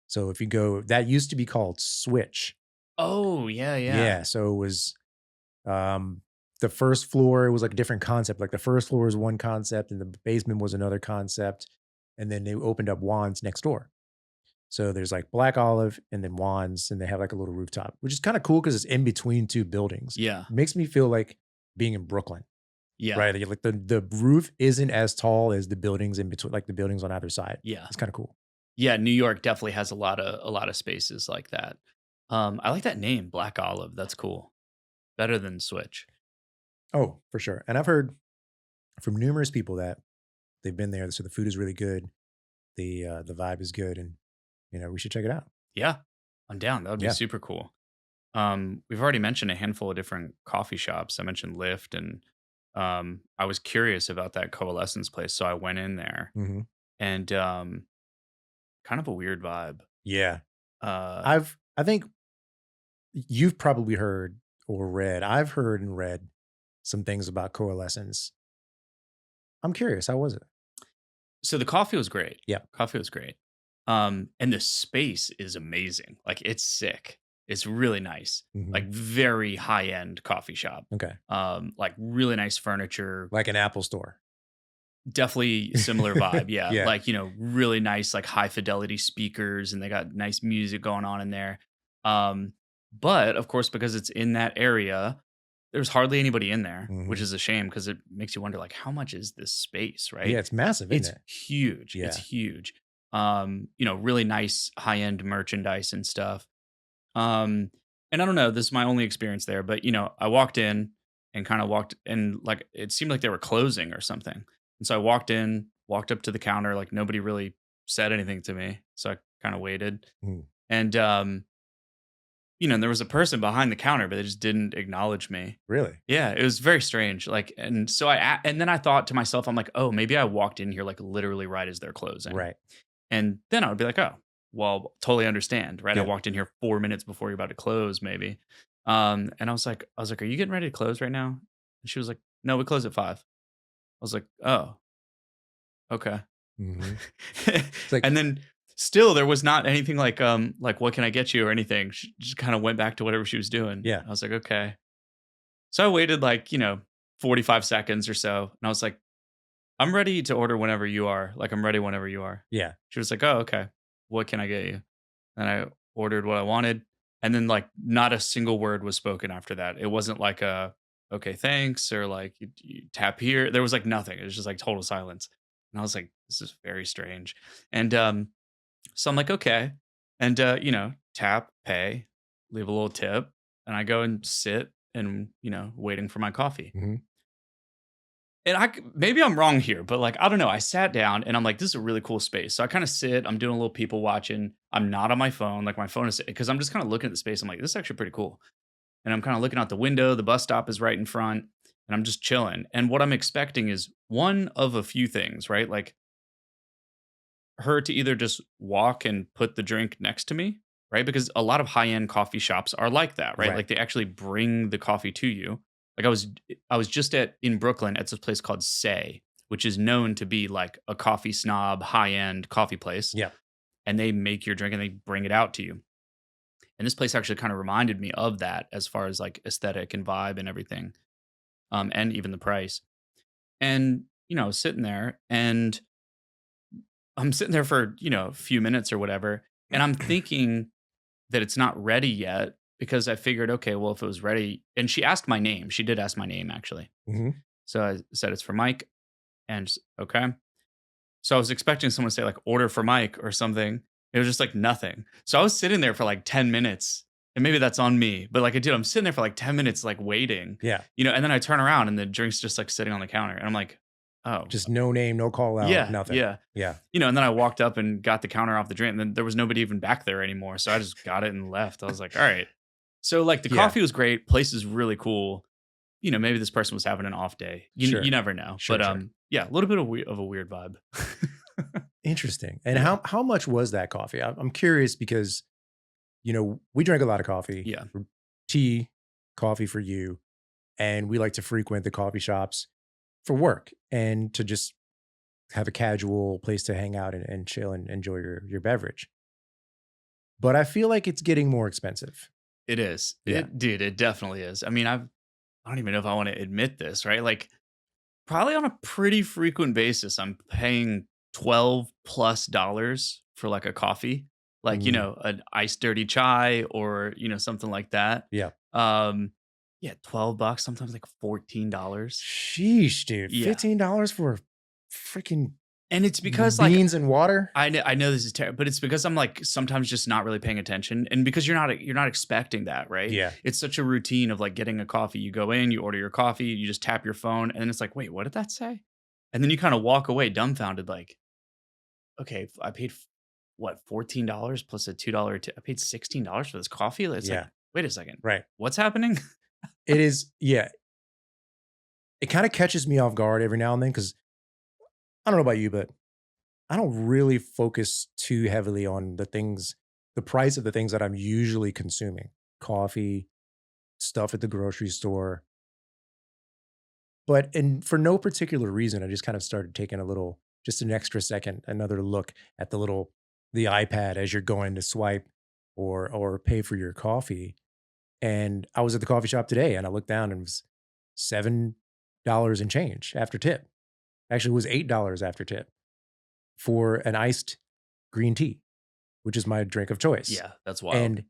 So if you go, that used to be called Switch. Oh, yeah, yeah. Yeah. So it was the first floor, it was like a different concept. Like the first floor was one concept and the basement was another concept. And then they opened up Wands next door. So there's like Black Olive and then Wands, and they have like a little rooftop, which is kind of cool because it's in between two buildings. Yeah. It makes me feel like being in Brooklyn. Yeah. Right. Like the roof isn't as tall as the buildings in between, like the buildings on either side. Yeah. It's kind of cool. Yeah, New York definitely has a lot of spaces like that. I like that name, Black Olive. That's cool. Better than Switch. Oh, for sure. And I've heard from numerous people that they've been there. So the food is really good. The vibe is good, and we should check it out. Yeah, I'm down. That would be Yeah. super cool. We've already mentioned a handful of different coffee shops. I mentioned Lyft, and I was curious about that Coalescence place, so I went in there, Hmm. and kind of a weird vibe. Yeah. Uh, I think you've probably heard or read. I've heard and read some things about Coalescence. I'm curious. How was it? so the coffee was great. Yeah. Coffee was great. And the space is amazing. Like it's sick. It's really nice. Mhm. Like very high end coffee shop. Okay. Like really nice furniture. Like an Apple store. Definitely similar vibe. Yeah. Yeah. Like, really nice, like high fidelity speakers, and they got nice music going on in there. But of course, because it's in that area, there's hardly anybody in there, which Mhm. is a shame because it makes you wonder, like, how much is this space, right? Yeah, it's massive, isn't It's it? huge. Yeah. It's huge. Really nice high end merchandise and stuff. And I don't know, this is my only experience there, but I walked in and kind of walked and like it seemed like they were closing or something. And so I walked in, walked up to the counter, like nobody really said anything to me. So I kind of waited. Mm. And there was a person behind the counter, but they just didn't acknowledge me. Really? Yeah, it was very strange. Like, and so and then I thought to myself, I'm like, oh, maybe I walked in here like literally right as they're closing. Right. And then I would be like, oh, well, totally understand, right? I Yeah. walked in here 4 minutes before you're about to close, maybe. And I was like, are you getting ready to close right now? And she was like, no, we close at 5. I was like, oh, okay. Mhm. It's like, And then still there was not anything like what can I get you or anything. She just kind of went back to whatever she was doing. Yeah. I was like, okay. So I waited 45 seconds or so, and I was like, I'm ready to order whenever you are. Like, I'm ready whenever you are. yeah. She was like, oh, okay. What can I get you? And I ordered what I wanted. And then not a single word was spoken after that. It wasn't like okay, thanks, or like you tap here. There was like nothing. It was just like total silence. And I was like, this is very strange. And so I'm like, okay. And tap, pay, leave a little tip. And I go and sit and, waiting for my coffee. Mhm. And maybe I'm wrong here, but I don't know. I sat down and I'm like, this is a really cool space. So I kind of sit, I'm doing a little people watching. I'm not on my phone. Like my phone is, because I'm just kind of looking at the space. I'm like, this is actually pretty cool. And I'm kind of looking out the window. The bus stop is right in front, and I'm just chilling. And what I'm expecting is one of a few things, right? Like her to either just walk and put the drink next to me, right? Because a lot of high end coffee shops are like that, right? Right. Like they actually bring the coffee to you. Like I was just in Brooklyn at this place called Say, which is known to be like a coffee snob, high end coffee place. Yeah. And they make your drink and they bring it out to you. And this place actually kind of reminded me of that as far as like aesthetic and vibe and everything, and even the price. And I was sitting there, and I'm sitting there for, a few minutes or whatever, and I'm thinking that it's not ready yet because I figured, okay, well, if it was ready, and she asked my name. She did ask my name actually. Mhm. So I said it's for Myke, and okay. So I was expecting someone to say like order for Myke or something. It was just like nothing. So I was sitting there for like 10 minutes. And maybe that's on me, but like I did, I'm sitting there for like 10 minutes, like waiting, Yeah. and then I turn around and the drink's just like sitting on the counter. And I'm like, oh, Just no name, no call out, yeah, nothing. yeah. Yeah. And then I walked up and got the counter off the drink, and then there was nobody even back there anymore. So I just got it and left. I was like, all right. So like the Yeah. coffee was great. Place is really cool. Maybe this person was having an off day. You Sure. never know. Sure, But sure. yeah, a little bit of a weird vibe. Interesting. And Yeah. how much was that coffee? I'm curious because, we drank a lot of coffee, Yeah. tea, coffee for you, and we like to frequent the coffee shops for work and to just have a casual place to hang out and chill and enjoy your beverage. But I feel like it's getting more expensive. It is. Yeah. Dude, it definitely is. I mean, I don't even know if I want to admit this, right? Like probably on a pretty frequent basis, I'm paying $12+ for like a coffee, like, Mm, an iced dirty chai or, something like that. yeah. Um, yeah, $12, sometimes like $14. Sheesh, dude. Yeah. $15 for freaking And it's because like beans and water? I know this is terrible, but it's because I'm like sometimes just not really paying attention, and because you're not expecting that, right? Yeah. It's such a routine of like getting a coffee. You go in, you order your coffee, you just tap your phone, and then it's like, wait, what did that say? And then you kind of walk away dumbfounded, like, okay, I paid what $14 plus a $2 tip. I paid $16 for this coffee. It's like, Yeah. wait a second, Right. what's happening? It is, yeah. It kind of catches me off guard every now and then because I don't know about you, but I don't really focus too heavily on the price of the things that I'm usually consuming. Coffee, stuff at the grocery store. But and for no particular reason, I just kind of started taking just an extra second, another look at the iPad as you're going to swipe or pay for your coffee. And I was at the coffee shop today and I looked down and it was $7 and change after tip. Actually, it was $8 after tip for an iced green tea, which is my drink of choice. Yeah, that's wild. And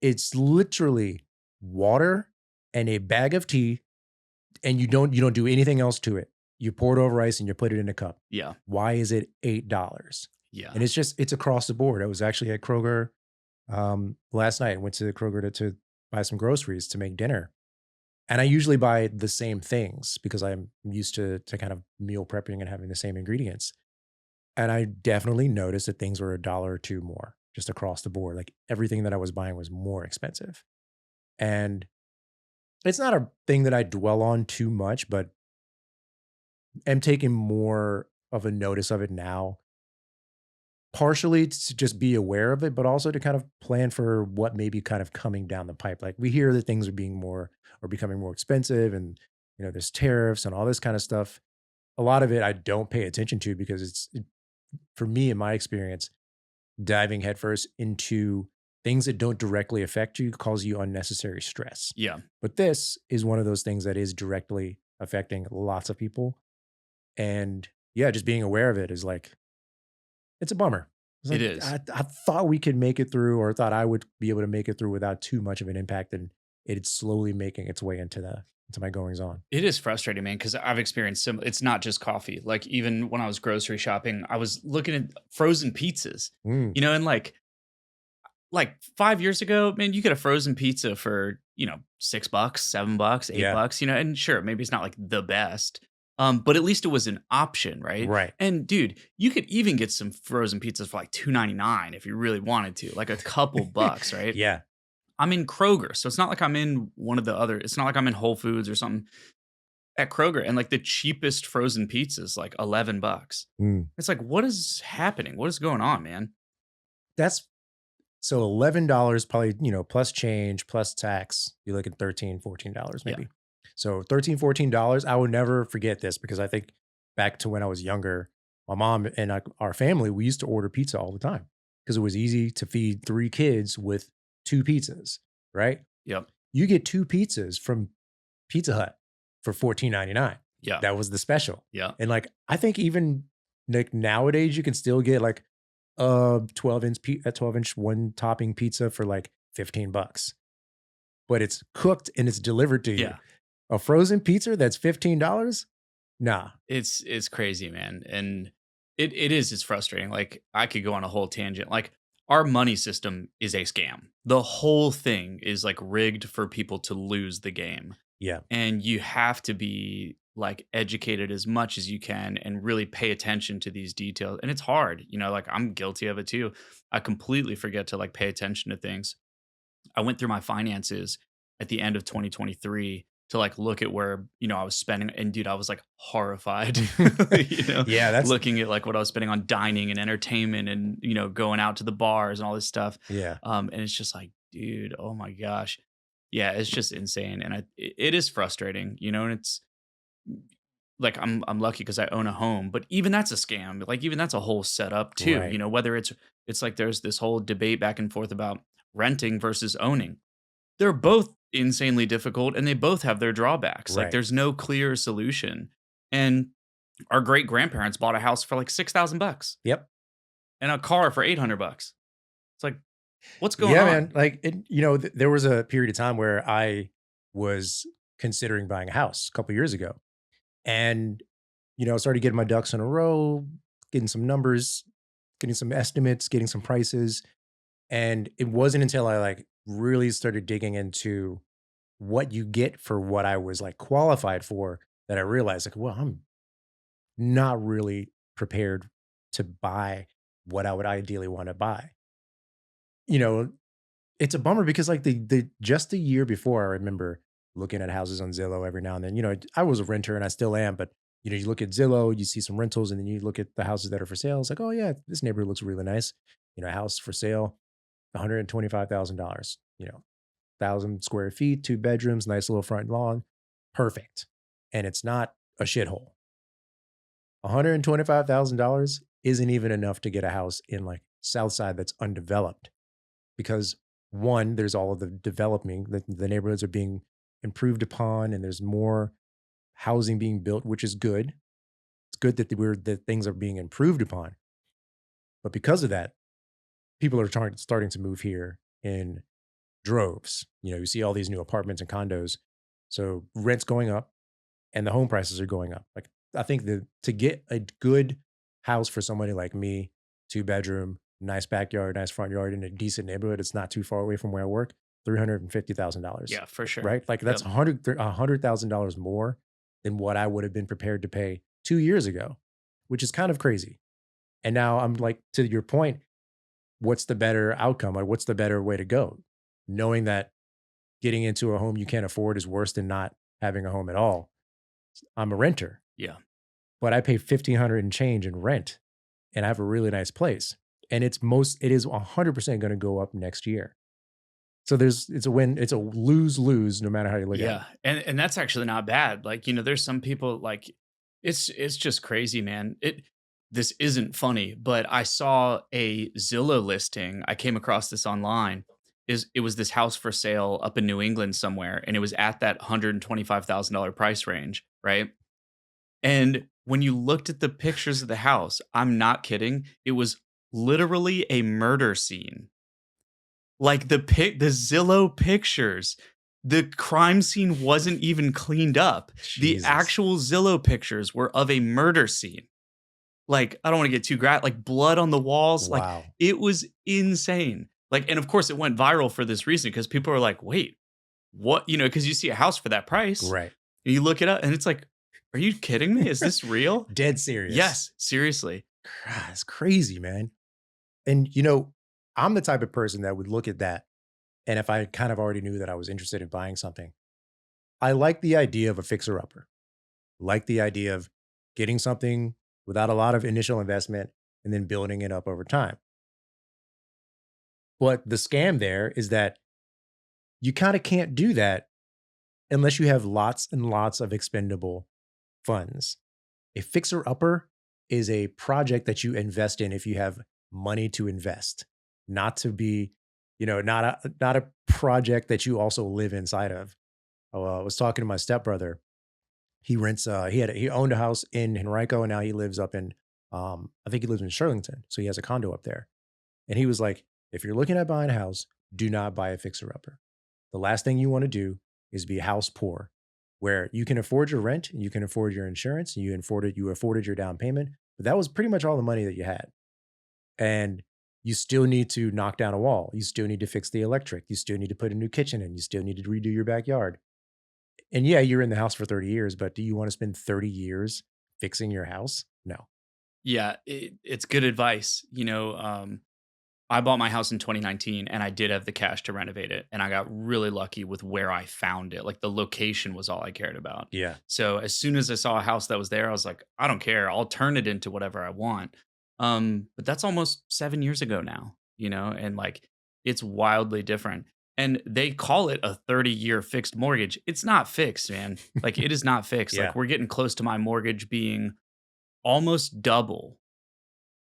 it's literally water and a bag of tea, and you don't do anything else to it. You pour it over ice and you put it in a cup. Yeah, Why is it $8? yeah, And it's across the board. I was actually at Kroger last night. I went to Kroger to buy some groceries to make dinner. And I usually buy the same things because I'm used to kind of meal prepping and having the same ingredients. And I definitely noticed that things were $1 or 2 more just across the board. Like everything that I was buying was more expensive. And it's not a thing that I dwell on too much, but am taking more of a notice of it now. Partially to just be aware of it, but also to kind of plan for what may be kind of coming down the pipe. Like we hear that things are becoming more expensive and there's tariffs and all this kind of stuff. A lot of it I don't pay attention to because for me, in my experience, diving headfirst into things that don't directly affect you cause you unnecessary stress. yeah. But this is one of those things that is directly affecting lots of people. And yeah, just being aware of it is like, it's a bummer. It's It like, is. I thought we could make it through or thought I would be able to make it through without too much of an impact. And it's slowly making its way into my goings on. It is frustrating, man, because I've experienced it's not just coffee. Like even when I was grocery shopping, I was looking at frozen pizzas, Mm, and like 5 years ago, man, you get a frozen pizza for, $6, $7, eight yeah, bucks, and sure, maybe it's not like the best. But at least it was an option, right? right. And dude, you could even get some frozen pizzas for like $2.99 if you really wanted to, like a couple bucks, right? Yeah. I'm in Kroger, so it's not like I'm in one of the other. It's not like I'm in Whole Foods or something at Kroger, and like the cheapest frozen pizza is like $11. Mm. It's like, what is happening? What is going on, man? That's so $11 probably, plus change, plus tax. You're looking $13, $14 Yeah, maybe. So $13, $14. I will never forget this because I think back to when I was younger, my mom and our family, we used to order pizza all the time because it was easy to feed 3 kids with 2 pizzas, right? yep, You get 2 pizzas from Pizza Hut for $14.99. yeah, That was the special. yeah, And like, I think even Like nowadays, you can still get like a 12-inch one topping pizza for like $15, but it's cooked and it's delivered to you. Yeah. A frozen pizza that's $15? Nah. It's crazy, man, and it's frustrating. Like, I could go on a whole tangent. Like, our money system is a scam. The whole thing is, like, rigged for people to lose the game, Yeah. and you have to be, like, educated as much as you can and really pay attention to these details, and it's hard, like, I'm guilty of it too. I completely forget to, like, pay attention to things. I went through my finances at the end of 2023 to like look at where, I was spending, and dude, I was like horrified, Yeah, that's looking at like what I was spending on dining and entertainment and, going out to the bars and all this stuff. yeah. And it's just like, dude, oh my gosh. Yeah, it's just insane. And it is frustrating, and it's like I'm lucky because I own a home, but even that's a scam. Like even that's a whole setup too. Right. Whether it's like there's this whole debate back and forth about renting versus owning. They're both insanely difficult and they both have their drawbacks. Like Right. there's no clear solution. And our great grandparents bought a house for like $6,000 Yep. and a car for $800. It's like, what's going Yeah, on? man. Like, there was a period of time where I was considering buying a house a couple years ago, and started getting my ducks in a row, getting some numbers, getting some estimates, getting some prices, and it wasn't until I like really started digging into what you get for what I was like qualified for that I realized like, well, I'm not really prepared to buy what I would ideally want to buy. You know, it's a bummer because like the just a year before, I remember looking at houses on Zillow every now and then. I was a renter and I still am, but you look at Zillow, you see some rentals, and then you look at the houses that are for sale. It's like, oh yeah, this neighborhood looks really nice. House for sale, $125,000. 1,000 square feet, 2 bedrooms, nice little front lawn, perfect. And it's not a shithole. $125,000 isn't even enough to get a house in like South Side that's undeveloped because one, there's all of the developing, the neighborhoods are being improved upon, and there's more housing being built, which is good. It's good that things are being improved upon. But because of that, people are starting to move here in droves. You see all these new apartments and condos. So rent's going up and the home prices are going up. Like I think that to get a good house for somebody like me, 2 bedroom, nice backyard, nice front yard in a decent neighborhood, it's not too far away from where I work, $350,000. Yeah, for sure. Right? Like that's Yep. $100,000 more than what I would have been prepared to pay 2 years ago, which is kind of crazy. And now I'm like, to your point, what's the better outcome? Like, what's the better way to go? Knowing that getting into a home you can't afford is worse than not having a home at all. I'm a renter, Yeah. but I pay 1,500 and change in rent, and I have a really nice place. And it is 100% going to go up next year. So it's a win, it's a lose lose no matter how you look at it. Yeah. And that's actually not bad. Like, there's some people like it's just crazy, man. This isn't funny, but I saw a Zillow listing. I came across this online. It was this house for sale up in New England somewhere, and it was at that $125,000 price range, right? And when you looked at the pictures of the house, I'm not kidding, it was literally a murder scene. Like the Zillow pictures, the crime scene wasn't even cleaned up. The Jesus. actual Zillow pictures were of a murder scene. Like, I don't wanna get too like blood on the walls, like, Wow. it was insane. Like, and of course, it went viral for this reason because people are like, "Wait, what?" Because you see a house for that price, Right. and you look it up, and it's like, "Are you kidding me? Is this real?" Dead serious. Yes, seriously. God, it's crazy, man. And I'm the type of person that would look at that. And if I kind of already knew that I was interested in buying something, I like the idea of a fixer upper, like the idea of getting something without a lot of initial investment and then building it up over time. But the scam there is that you kind of can't do that unless you have lots and lots of expendable funds. A fixer upper is a project that you invest in if you have money to invest, not to be, not a project that you also live inside of. I was talking to my stepbrother. He rents. He owned a house in Henrico, and now he lives up in I think he lives in Shirlington, so he has a condo up there. And he was like, if you're looking at buying a house, do not buy a fixer upper. The last thing you want to do is be house poor, where you can afford your rent, and you can afford your insurance, and you afforded your down payment, but that was pretty much all the money that you had. And you still need to knock down a wall. You still need to fix the electric. You still need to put a new kitchen in. You still need to redo your backyard. And yeah, you're in the house for 30 years, but do you want to spend 30 years fixing your house? No. Yeah, it's good advice. I bought my house in 2019 and I did have the cash to renovate it. And I got really lucky with where I found it. Like the location was all I cared about. Yeah. So as soon as I saw a house that was there, I was like, I don't care. I'll turn it into whatever I want. But that's almost 7 years ago now, and like it's wildly different. And they call it a 30-year fixed mortgage. It's not fixed, man. Like it is not fixed. Yeah. Like we're getting close to my mortgage being almost double.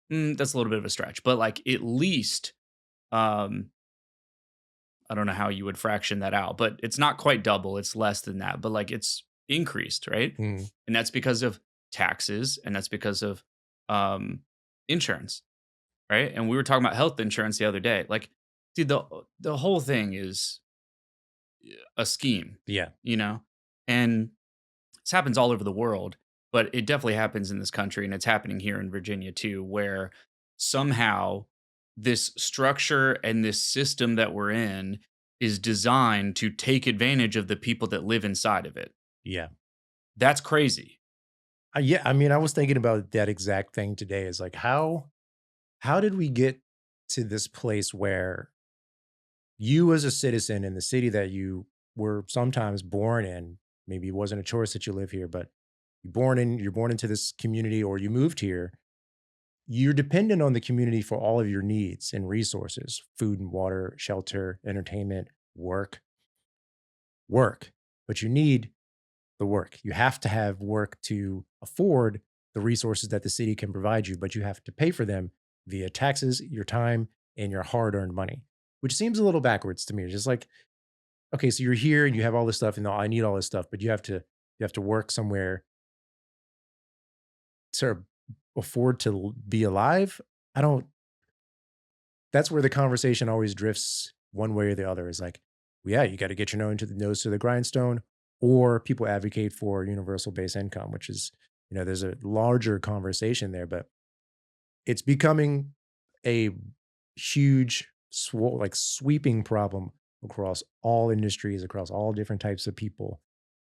That's a little bit of a stretch, but like at least, um, I don't know how you would fraction that out, but it's not quite double. It's less than that, but like it's increased, right? Mm, And that's because of taxes, and that's because of um, insurance, right? And we were talking about health insurance the other day. Like, dude, the whole thing is a scheme, yeah. you know, and this happens all over the world, but it definitely happens in this country, and it's happening here in Virginia too, where somehow this structure and this system that we're in is designed to take advantage of the people that live inside of it. Yeah. That's crazy. Yeah. I mean, I was thinking about that exact thing today. Is like, how did we get to this place where you as a citizen in the city that you were sometimes born in, maybe it wasn't a choice that you live here, but you're born into this community or you moved here, you're dependent on the community for all of your needs and resources, food and water, shelter, entertainment, work. But you need the work. You have to have work to afford the resources that the city can provide you, but you have to pay for them via taxes, your time, and your hard earned money, which seems a little backwards to me. It's just like, okay, so you're here and you have all this stuff, and I need all this stuff, but you have to work somewhere to afford to be alive. I don't, that's where the conversation always drifts one way or the other is like, well, yeah, you got to get your nose to the grindstone, or people advocate for universal base income, which is, there's a larger conversation there, but it's becoming a huge, like sweeping problem across all industries, across all different types of people.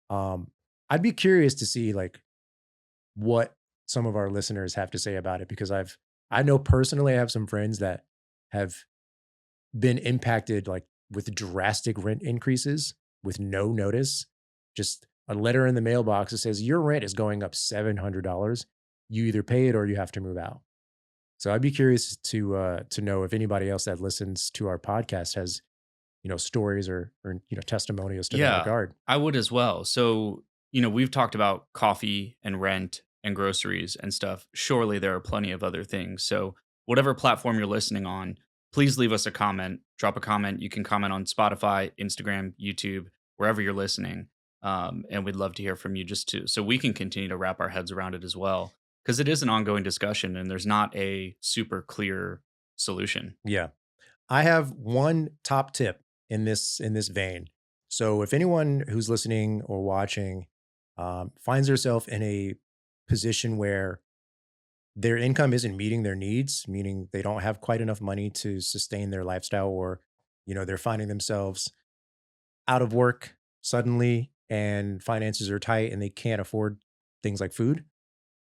Um, I'd be curious to see like what some of our listeners have to say about it because I know personally I have some friends that have been impacted like with drastic rent increases with no notice. Just a letter in the mailbox that says your rent is going up $700. You either pay it or you have to move out. So I'd be curious to know if anybody else that listens to our podcast has stories or testimonials to that Yeah, regard. I would as well. So, we've talked about coffee and rent and groceries and stuff. Surely there are plenty of other things. So, whatever platform you're listening on, please leave us a comment. Drop a comment. You can comment on Spotify, Instagram, YouTube, wherever you're listening. And we'd love to hear from you so we can continue to wrap our heads around it as well. Because it is an ongoing discussion and there's not a super clear solution. Yeah. I have one top tip in this vein. So if anyone who's listening or watching finds herself in a position where their income isn't meeting their needs, meaning they don't have quite enough money to sustain their lifestyle, or they're finding themselves out of work suddenly and finances are tight and they can't afford things like food.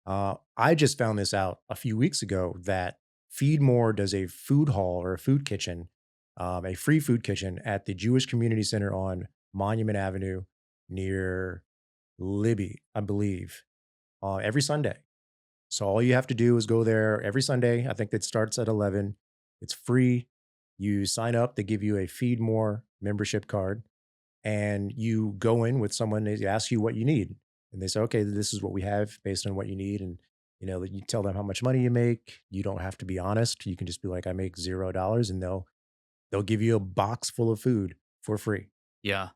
I just found this out a few weeks ago that Feed More does a food hall or a food kitchen, a free food kitchen at the Jewish Community Center on Monument Avenue near Libby, I believe, every Sunday. So all you have to do is go there every Sunday. I think that starts at 11. It's free. You sign up, they give you a Feed More membership card, and you go in with someone, they ask you what you need. And they say, okay, this is what we have based on what you need. And, you tell them how much money you make. You don't have to be honest. You can just be like, I make $0, and they'll give you a box full of food for free. Yeah.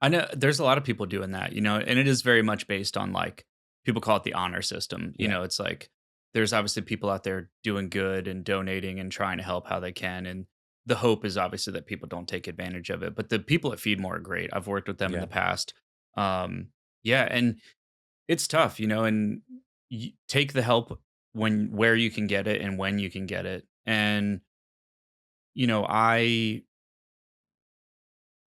I know there's a lot of people doing that, and it is very much based on like people call it the honor system. Yeah. It's like there's obviously people out there doing good and donating and trying to help how they can. And the hope is obviously that people don't take advantage of it. But the people at Feed More are great. I've worked with them in Yeah. the past. Yeah, and it's tough, and take the help where you can get it and when you can get it. And you know, I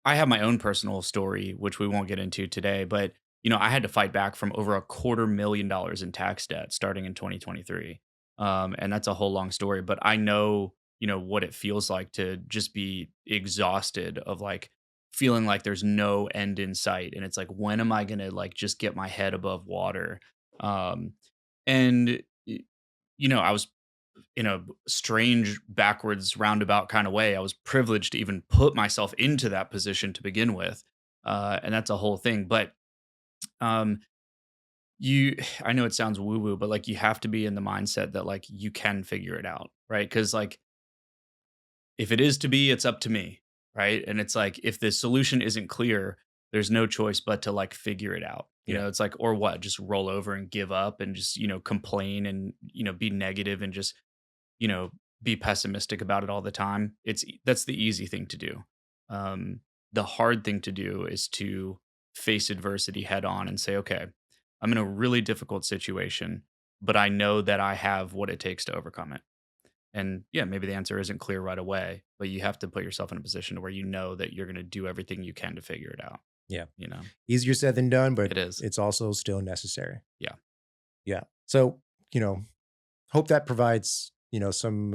have my own personal story, which we won't get into today, but I had to fight back from over $250,000 in tax debt starting in 2023. And that's a whole long story, but I know, what it feels like to just be exhausted of like feeling like there's no end in sight. And it's like, when am I going to like just get my head above water? Um, and, I was in a strange backwards roundabout kind of way. I was privileged to even put myself into that position to begin with. And that's a whole thing. But um you I know it sounds woo woo, but like you have to be in the mindset that like you can figure it out, right? Cuz like if it is to be, it's up to me, right? And it's like if the solution isn't clear, there's no choice but to like figure it out. Yeah. It's like or what? Just roll over and give up and just, complain and, be negative and just you know, be pessimistic about it all the time. That's the easy thing to do. Um, the hard thing to do is to face adversity head on and say, okay, I'm in a really difficult situation, but I know that I have what it takes to overcome it. And yeah, maybe the answer isn't clear right away, but you have to put yourself in a position where you know that you're going to do everything you can to figure it out. Yeah. You know, Easier said than done, but it is. it's also still necessary. Yeah. Yeah. So, hope that provides, some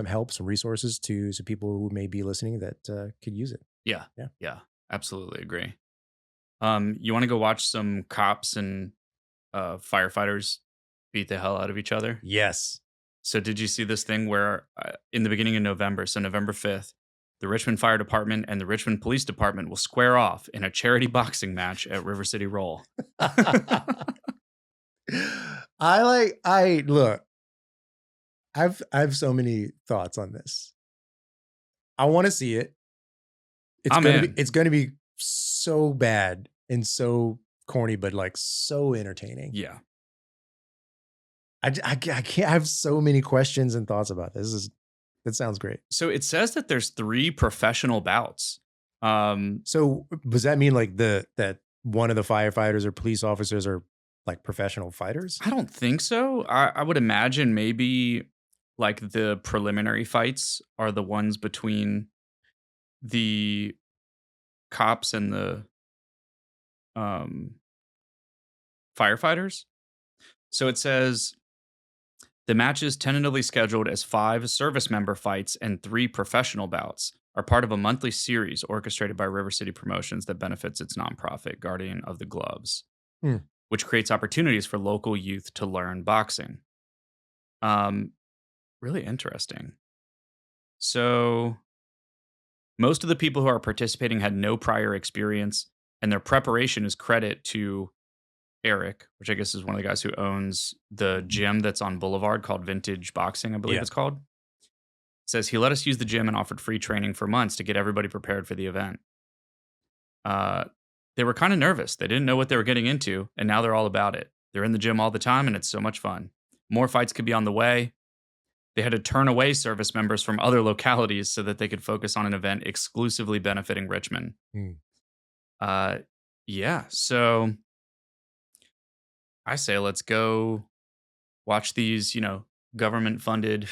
help, some resources to some people who may be listening that could use it. Yeah. Yeah. Yeah. Absolutely agree. You want to go watch some cops and firefighters beat the hell out of each other? Yes. So did you see this thing where in the beginning of November, so November 5th, the Richmond Fire Department and the Richmond Police Department will square off in a charity boxing match at River City Roll. I look, I have so many thoughts on this. I want to see it. I'm in. It's gonna be so bad and so corny, but like so entertaining. Yeah. I can't. I have so many questions and thoughts about this. That sounds great. So it says that there's 3 professional bouts. So does that mean like that one of the firefighters or police officers are like professional fighters? I don't think so. I would imagine maybe like the preliminary fights are the ones between the cops and the um firefighters. So it says the matches tentatively scheduled as 5 service member fights and 3 professional bouts are part of a monthly series orchestrated by River City Promotions that benefits its nonprofit Guardian of the Gloves, Hmm. which creates opportunities for local youth to learn boxing. Um, really interesting. So most of the people who are participating had no prior experience, and their preparation is credit to Eric, which I guess is one of the guys who owns the gym that's on Boulevard called Vintage Boxing, I believe Yeah. it's called. Says he let us use the gym and offered free training for months to get everybody prepared for the event. Uh, they were kind of nervous. They didn't know what they were getting into, and now they're all about it. They're in the gym all the time, and it's so much fun. More fights could be on the way. They had to turn away service members from other localities so that they could focus on an event exclusively benefiting Richmond. Hmm. Yeah, so I say let's go watch these, government funded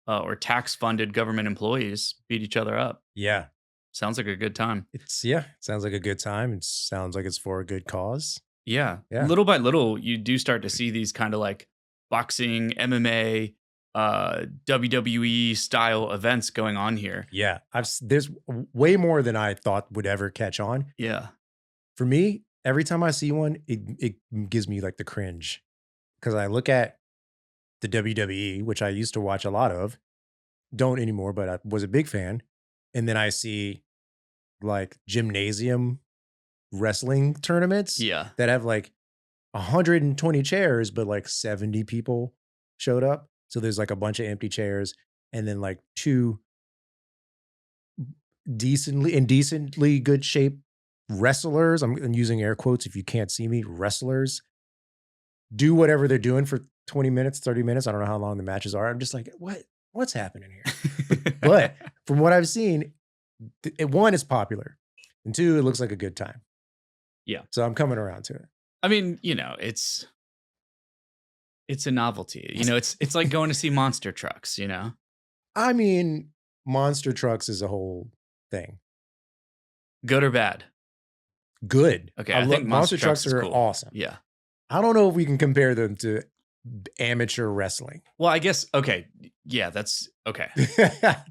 or tax funded government employees beat each other up. Yeah. Sounds like a good time. Sounds like a good time. It sounds like it's for a good cause. Yeah. Yeah. Little by little, you do start to see these kind of like boxing, MMA, WWE style events going on here. Yeah. There's way more than I thought would ever catch on. Yeah. For me, every time I see one, it gives me like the cringe because I look at the WWE, which I used to watch a lot of, don't anymore, but I was a big fan. And then I see like gymnasium wrestling tournaments Yeah. that have like 120 chairs, but like 70 people showed up. So there's like a bunch of empty chairs and then like 2 decently good shape wrestlers. I'm using air quotes if you can't see me, wrestlers do whatever they're doing for 20 minutes, 30 minutes. I don't know how long the matches are. I'm just like, what's happening here? But from what I've seen, one is popular, and two, it looks like a good time. Yeah. So I'm coming around to it. I mean, it's a novelty. It's like going to see monster trucks, I mean, monster trucks is a whole thing. Good or bad? Good. Okay, I think monster trucks is are cool. awesome. Yeah. I don't know if we can compare them to amateur wrestling. Well, I guess, okay. Yeah, that's okay.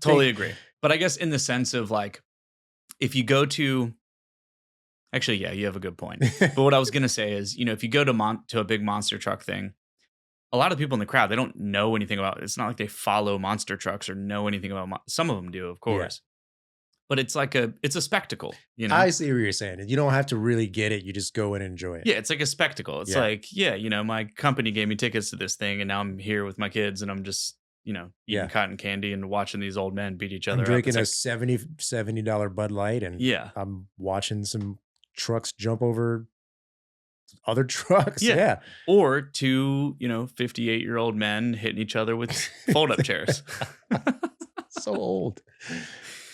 Totally agree. But I guess in the sense of like, if you go to, actually, yeah, you have a good point. But what I was going to say is, if you go to a big monster truck thing, a lot of people in the crowd, they don't know anything about it. It's not like they follow monster trucks or know anything about some of them do, of course. Yeah. But it's like it's a spectacle, I see what you're saying. You don't have to really get it. You just go and enjoy it. Yeah, it's like a spectacle. It's like, my company gave me tickets to this thing, and now I'm here with my kids, and I'm just, eating cotton candy and watching these old men beat each other I'm drinking up. a $70 Bud Light, and I'm watching some trucks jump over other trucks. Yeah. Or two, 58-year-old men hitting each other with fold-up chairs. So old.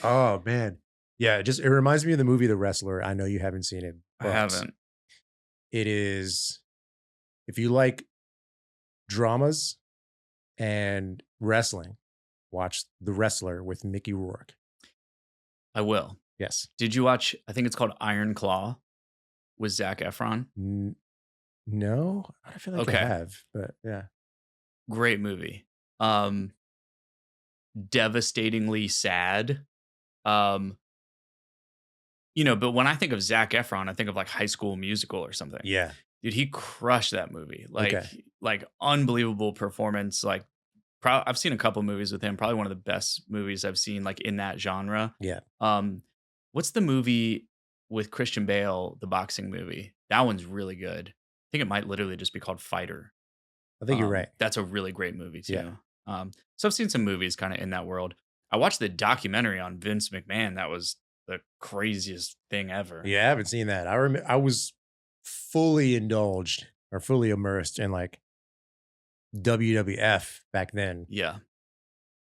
Oh man. Yeah, it reminds me of the movie The Wrestler. I know you haven't seen it. I haven't. It is, if you like dramas and wrestling, watch The Wrestler with Mickey Rourke. I will. Yes. Did you watch, I think it's called Iron Claw with Zac Efron? No, I feel like I have, but yeah. Great movie. Devastatingly sad. But when I think of Zac Efron, I think of like High School Musical or something. Yeah. Dude, he crushed that movie. Like unbelievable performance. Like I've seen a couple movies with him. Probably one of the best movies I've seen like in that genre. Yeah. What's the movie with Christian Bale, the boxing movie? That one's really good. I think it might literally just be called Fighter. I think you're right. That's a really great movie too. Yeah. So I've seen some movies kind of in that world. I watched the documentary on Vince McMahon. That was the craziest thing ever. Yeah, I haven't seen that. I was fully indulged or fully immersed in like WWF back then. Yeah.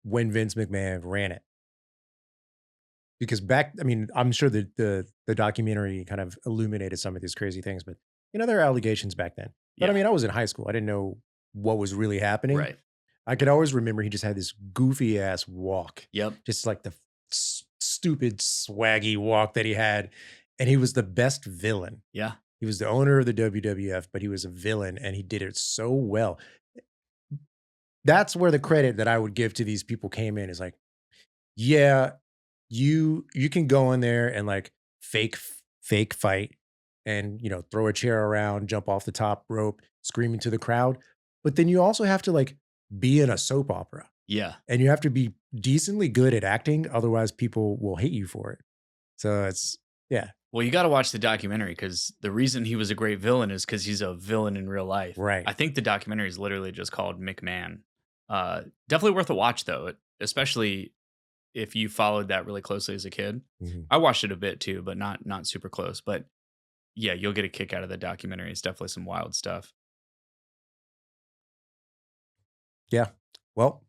When Vince McMahon ran it. Because I'm sure the documentary kind of illuminated some of these crazy things, but there are allegations back then. But I was in high school. I didn't know what was really happening. Right. I could always remember he just had this goofy ass walk. Yep. Just like the stupid swaggy walk that he had. And he was the best villain. Yeah. He was the owner of the WWF, but he was a villain and he did it so well. That's where the credit that I would give to these people came in, is like, yeah, you can go in there and like fake fight and, throw a chair around, jump off the top rope, scream into the crowd. But then you also have to like be in a soap opera. Yeah. And you have to be decently good at acting. Otherwise people will hate you for it. So yeah. Well, you got to watch the documentary, because the reason he was a great villain is because he's a villain in real life. Right. I think the documentary is literally just called McMahon. Definitely worth a watch though, especially if you followed that really closely as a kid. Mm-hmm. I watched it a bit too, but not super close. But yeah, you'll get a kick out of the documentary. It's definitely some wild stuff. Yeah. Well,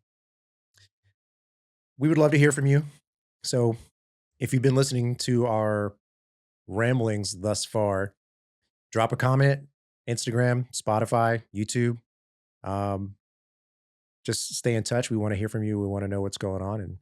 we would love to hear from you. So if you've been listening to our ramblings thus far, drop a comment, Instagram, Spotify, YouTube. Just stay in touch. We want to hear from you. We want to know what's going on, and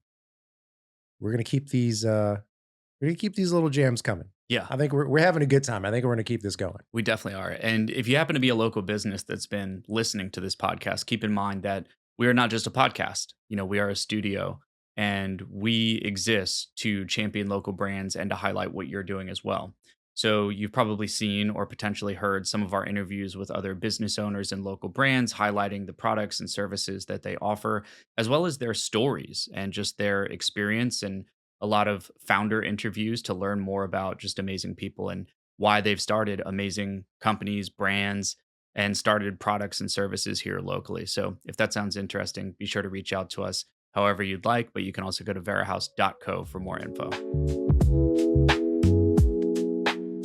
we're gonna keep these little jams coming. Yeah. I think we're having a good time. I think we're gonna keep this going. We definitely are. And if you happen to be a local business that's been listening to this podcast, keep in mind that we are not just a podcast. We are a studio, and we exist to champion local brands and to highlight what you're doing as well. So you've probably seen or potentially heard some of our interviews with other business owners and local brands, highlighting the products and services that they offer, as well as their stories and just their experience, and a lot of founder interviews to learn more about just amazing people and why they've started amazing companies, brands, and started products and services here locally. So if that sounds interesting, be sure to reach out to us however you'd like, but you can also go to verahouse.co for more info.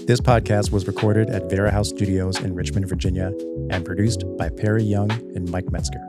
This podcast was recorded at Vera House Studios in Richmond, Virginia, and produced by Perri Young and Myke Metzger.